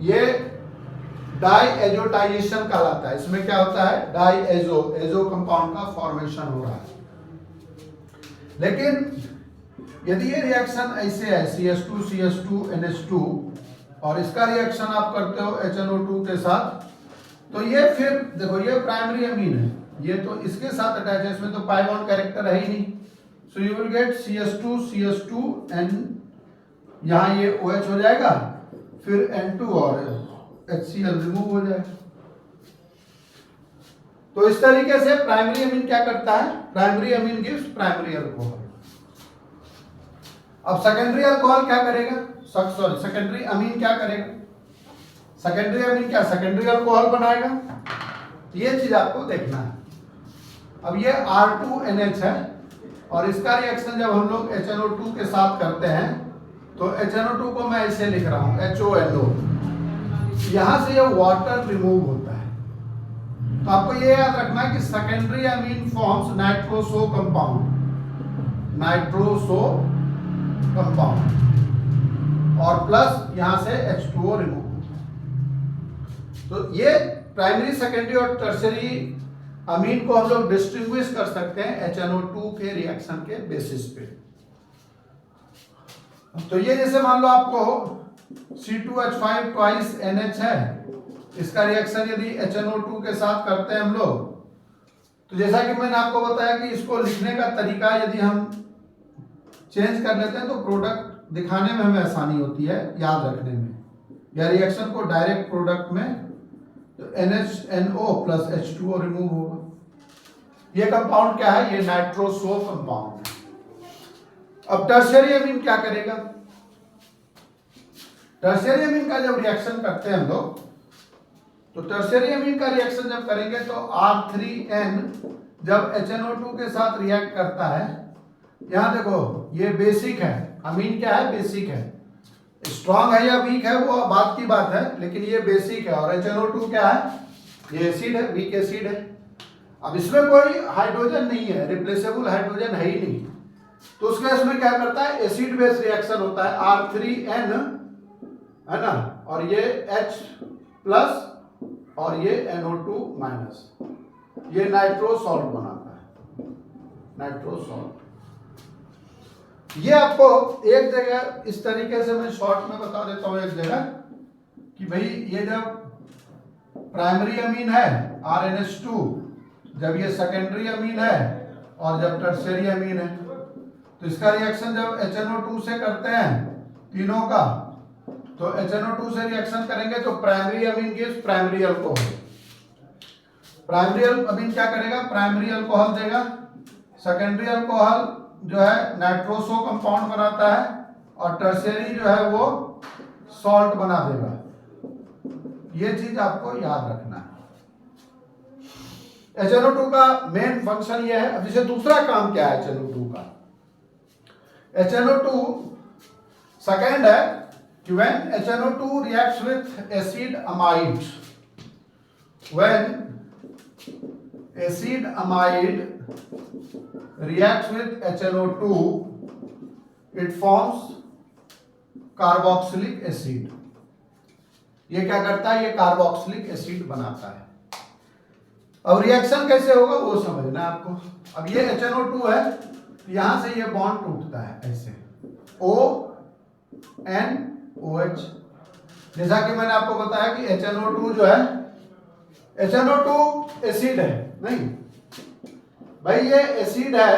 ये डाईएजोटाइजेशन कहलाता है। इसमें क्या होता है? एजो कंपाउंड का फॉर्मेशन हो रहा है। लेकिन यदि ये रिएक्शन ऐसे है CH2 CH2 NH2 और इसका रिएक्शन आप करते हो HNO2 के साथ, तो ये फिर देखो ये प्राइमरी अमीन है, ये तो इसके साथ अटैच है, इसमें तो पाई बॉन्ड कैरेक्टर है ही नहीं। So you will get CH2 CH2 N, यहाँ ये OH हो जाएगा, फिर N2 और HCl रिमूव हो जाएगा। तो इस तरीके से प्राइमरी अमीन क्या करता है? Primary amine gives primary alcohol. अब सेकेंडरी अल्कोहल क्या करेगा? सॉरी, सेकेंडरी अमीन क्या करेगा? सेकेंडरी अमीन क्या सेकेंडरी अल्कोहल बनाएगा? ये चीज आपको देखना है। अब ये R2NH है और इसका रिएक्शन जब हम लोग HNO2 के साथ करते हैं तो HNO2 को मैं ऐसे लिख रहा हूं HONO। यहां से ये वाटर रिमूव होता है। तो आपको ये याद रखना है कि secondary amine forms nitroso compound. Nitroso compound, और प्लस यहां से H2O रिमूव। तो ये प्राइमरी, सेकेंडरी और टर्शियरी अमीन को हम लोग डिस्टिंग्विश कर सकते हैं HNO2 के रिएक्शन के बेसिस पे। तो ये जैसे मान लो आपको C2H5 ट्वाइस NH है, इसका रिएक्शन यदि HNO2 के साथ करते हैं हम लोग, तो जैसा कि मैंने आपको बताया कि इसको लिखने का तरीका यदि हम चेंज कर लेते हैं तो प्रोडक्ट दिखाने में हमें आसानी होती है, याद रखने में, या रिएक्शन को डायरेक्ट प्रोडक्ट में तो NHNO प्लस H2O रिमूव होगा। ये कंपाउंड क्या है? ये नाइट्रोसो कंपाउंड है। अब टर्शियरी अमीन क्या करेगा? टर्शियरी अमीन का जब रिएक्शन करते हैं हम लोग, तो टर्शियरी अमीन का रिएक्शन जब करेंगे तो R3N जब HNO2 के साथ रिएक्ट करता है, यहां देखो ये बेसिक है, अमीन क्या है? बेसिक है। स्ट्रॉन्ग है या वीक है वो बात की बात है, लेकिन ये बेसिक है। और HNO2 क्या है? ये एसिड है, वीक एसिड है। अब इसमें कोई हाइड्रोजन नहीं है, रिप्लेसेबल हाइड्रोजन है ही नहीं, तो उस केस में क्या करता है? एसिड बेस रिएक्शन होता है, R3N है ना, और ये H प्लस और ये NO2 माइनस, ये नाइट्रो सॉल्ट बनाता है, नाइट्रो सॉल्ट। ये आपको एक जगह इस तरीके से मैं शॉर्ट में बता देता हूं, एक जगह कि भाई ये जब प्राइमरी अमीन है RNH2, जब ये सेकेंडरी अमीन है और जब टर्शियरी अमीन है, तो इसका रिएक्शन जब HNO2 से करते हैं तीनों का, तो HNO2 से रिएक्शन करेंगे तो primary amine gives primary alcohol. Primary amine क्या करेगा? प्राइमरी अल्कोहल देगा। सेकेंडरी अल्कोहल जो है नाइट्रोसो कंपाउंड बनाता है, और टर्शियरी जो है वो सॉल्ट बना देगा। ये चीज आपको याद रखना है। HNO2 का मेन फंक्शन ये है। अब जैसे दूसरा काम क्या है HNO2 का? HNO2 सेकेंड है कि when HNO2 reacts with acid amide, when acid amide reacts with HNO2, it forms carboxylic acid. ये क्या करता है? ये कार्बोक्सिलिक एसिड बनाता है। अब रिएक्शन कैसे होगा वो समझना है आपको। अब ये HNO2 है, यहां से ये बॉन्ड टूटता है ऐसे, ONOH। जैसा कि मैंने आपको बताया कि HNO2 जो है, HNO2 एसिड है नहीं भाई, ये एसिड है,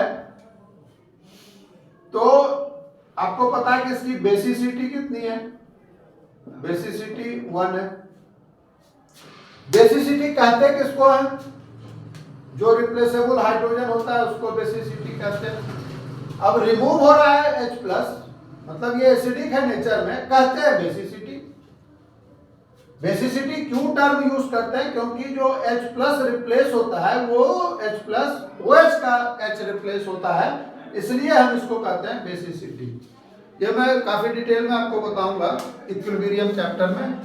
तो आपको पता है कि इसकी बेसिसिटी कितनी है? बेसिसिटी 1 है। बेसिसिटी कहते हैं किसको है? जो रिप्लेसेबल हाइड्रोजन होता है उसको बेसिसिटी कहते हैं। अब रिमूव हो रहा है H प्लस, मतलब ये एसिडिक है नेचर में, कहते हैं बेसिसिटी। बेसिसिटी क्यों टर्म यूज करते हैं? क्योंकि जो H प्लस रिप्लेस होता है वो H प्लस OH का H रिप्लेस होता है, इसलिए हम इसको कहते हैं बेसिसिटी। ये मैं काफी डिटेल में आपको बताऊंगा इक्विलिब्रियम चैप्टर में।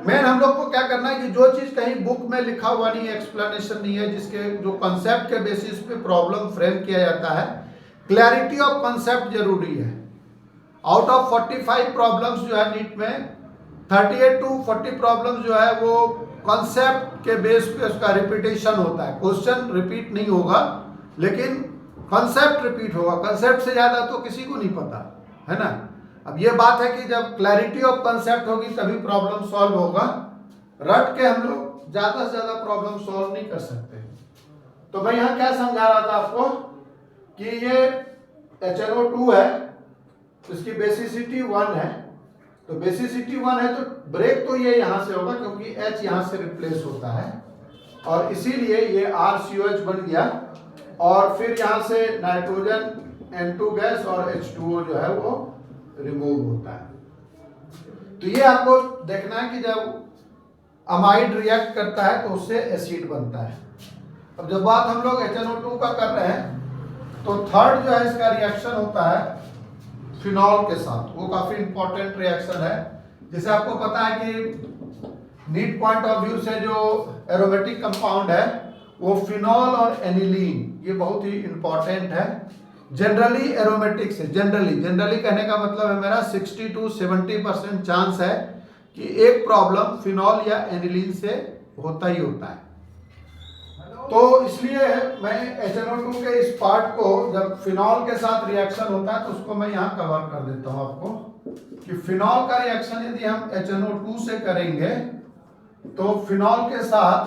मेन हम लोग को क्या करना है कि जो चीज कहीं बुक में लिखा हुआ नहीं है, एक्सप्लेनेशन नहीं है, जिसके जो कंसेप्ट के बेसिस पे प्रॉब्लम फ्रेम किया जाता है, क्लैरिटी ऑफ कंसेप्ट जरूरी है। आउट ऑफ 45 प्रॉब्लम्स जो है नीट में 38 to 40 प्रॉब्लम्स जो है वो कॉन्सेप्ट के बेस पे उसका रिपीटेशन होता है। क्वेश्चन रिपीट नहीं होगा लेकिन कॉन्सेप्ट रिपीट होगा। कॉन्सेप्ट से ज्यादा तो किसी को नहीं पता है ना। अब ये बात है कि जब क्लैरिटी ऑफ कॉन्सेप्ट होगी तभी प्रॉब्लम सॉल्व होगा। रट के हम लोग ज्यादा से ज्यादा प्रॉब्लम सॉल्व नहीं कर सकते। तो मैं यहाँ क्या समझा रहा था आपको कि ये HNO2 है, इसकी बेसिसिटी 1 है, तो बेसिसिटी 1 है तो ब्रेक तो ये यहां से होगा क्योंकि H यहां से रिप्लेस होता है और इसीलिए ये RCOH बन गया और फिर यहां से नाइट्रोजन N2 गैस और H2O जो है वो रिमूव होता है। तो ये आपको देखना है कि जब अमाइड रिएक्ट करता है तो उससे एसिड बनता है। अब जब बात हम लोग HNO2 का कर रहे हैं तो थर्ड जो है इसका रिएक्शन होता है फिनॉल के साथ। वो काफी इंपॉर्टेंट रिएक्शन है। जैसे आपको पता है कि नीट पॉइंट ऑफ व्यू से जो एरोमेटिक कंपाउंड है वो फिनॉल और एनिलीन, ये बहुत ही इंपॉर्टेंट है। जनरली एरोमेटिक से, जनरली कहने का मतलब है मेरा 60 to 70% चांस है कि एक प्रॉब्लम फिनॉल या एनिलीन से होता ही होता है। तो इसलिए मैं HNO2 के इस पार्ट को, जब फिनॉल के साथ रिएक्शन होता है तो उसको मैं यहाँ कवर कर देता हूँ आपको कि फिनॉल का रिएक्शन यदि हम HNO2 से करेंगे तो फिनॉल के साथ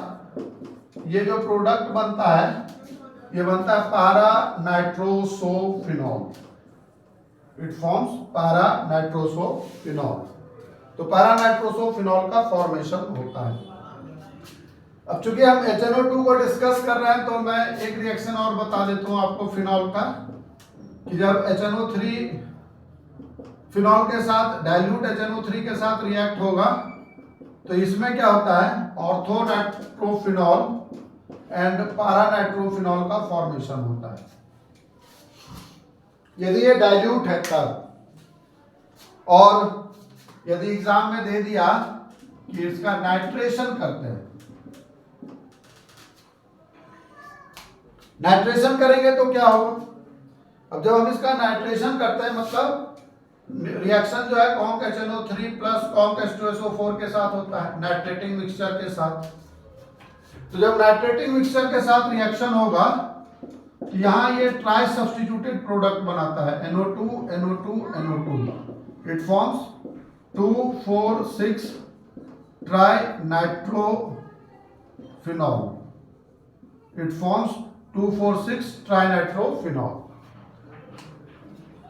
ये जो प्रोडक्ट बनता है ये बनता है पारा नाइट्रोसोफिनॉल। इट फॉर्म्स पारा नाइट्रोसोफिनॉल। तो पारा नाइट्रोसोफिनॉल का फॉर्मेशन होता है। अब चूंकि हम HNO2 को डिस्कस कर रहे हैं तो मैं एक रिएक्शन और बता देता हूं आपको फिनॉल का कि जब HNO3 फिनॉल के साथ डाइल्यूट HNO3 के साथ रिएक्ट होगा तो इसमें क्या होता है, ऑर्थो नाइट्रोफिनॉल एंड पारा नाइट्रोफिनॉल का फॉर्मेशन होता है यदि ये डाइल्यूट है तब। और यदि एग्जाम में दे दिया कि इसका नाइट्रेशन करते हैं, नाइट्रेशन करेंगे तो क्या होगा, अब जब हम इसका नाइट्रेशन करते हैं मतलब रिएक्शन जो है conc HNO3 plus conc H2SO4 के साथ होता है, नाइट्रेटिंग मिक्सचर के साथ। तो जब नाइट्रेटिंग मिक्सचर के साथ रिएक्शन होगा तो यहाँ ये ट्राई सब्स्टिट्यूटेड प्रोडक्ट बनाता है NO2 NO2 NO2। It forms 2,4,6 try nitrophenol. It forms 2,4,6 try nitrophenol.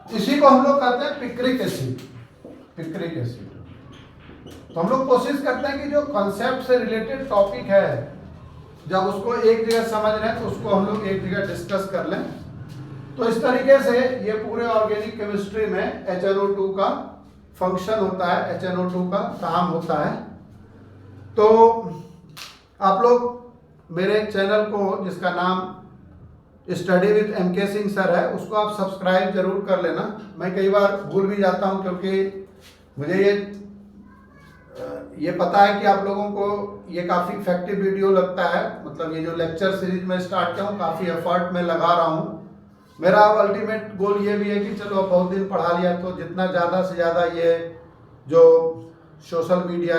इसी को हम लोग कहते हैं पिक्रिक एसिड। Picric acid. तो हम लोग कोशिश करते हैं कि जो कॉन्सेप्ट से रिलेटेड टॉपिक है जब उसको एक जगह समझ रहे हैं तो उसको हम लोग एक जगह डिस्कस कर लें। तो इस तरीके से ये पूरे ऑर्गेनिक केमिस्ट्री में HNO2 का फंक्शन होता है, HNO2 का काम होता है। तो आप लोग मेरे चैनल को जिसका नाम study with MK Singh sir है उसको आप सब्सक्राइब जरूर कर लेना। मैं कई बार भूल भी जाता हूं क्योंकि मुझे ये पता है कि आप लोगों को ये काफ़ी इफेक्टिव वीडियो लगता है। मतलब ये जो लेक्चर सीरीज में स्टार्ट किया हूँ काफ़ी एफर्ट में लगा रहा हूँ। मेरा अल्टीमेट गोल ये भी है कि चलो अब बहुत दिन पढ़ा लिया तो जितना ज़्यादा से ज़्यादा ये जो सोशल मीडिया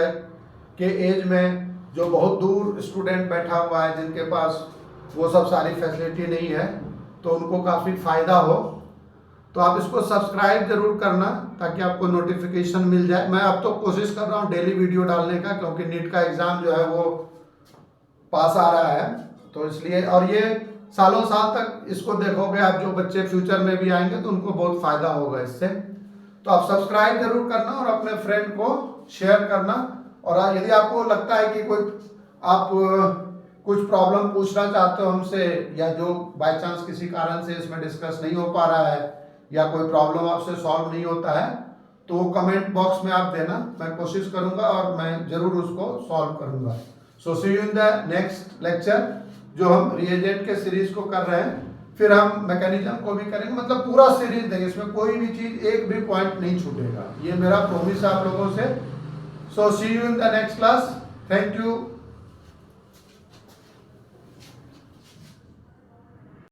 के एज में जो बहुत दूर स्टूडेंट बैठा हुआ है जिनके पास वो सब सारी फैसिलिटी नहीं है तो उनको काफ़ी फ़ायदा हो। तो आप इसको सब्सक्राइब जरूर करना ताकि आपको नोटिफिकेशन मिल जाए। मैं अब तो कोशिश कर रहा हूँ डेली वीडियो डालने का क्योंकि नीट का एग्ज़ाम जो है वो पास आ रहा है तो इसलिए। और ये सालों साल तक इसको देखोगे आप, जो बच्चे फ्यूचर में भी आएंगे तो उनको बहुत फ़ायदा होगा इससे। तो आप सब्सक्राइब जरूर करना और अपने फ्रेंड को शेयर करना। और यदि आपको लगता है कि कोई आप कुछ प्रॉब्लम पूछना चाहते हो हमसे या जो बाय चांस किसी कारण से इसमें डिस्कस नहीं हो पा रहा है या कोई प्रॉब्लम आपसे सॉल्व नहीं होता है तो कमेंट बॉक्स में आप देना, मैं कोशिश करूंगा और मैं जरूर उसको सॉल्व करूंगा। So see you in the next lecture जो हम रिएजेंट के सीरीज को कर रहे हैं, फिर हम मैकेनिज्म को भी करेंगे। मतलब पूरा सीरीज देंगे, इसमें कोई भी चीज एक भी पॉइंट नहीं छूटेगा, ये मेरा प्रॉमिस है आप लोगों से। So see you in the next class. Thank you.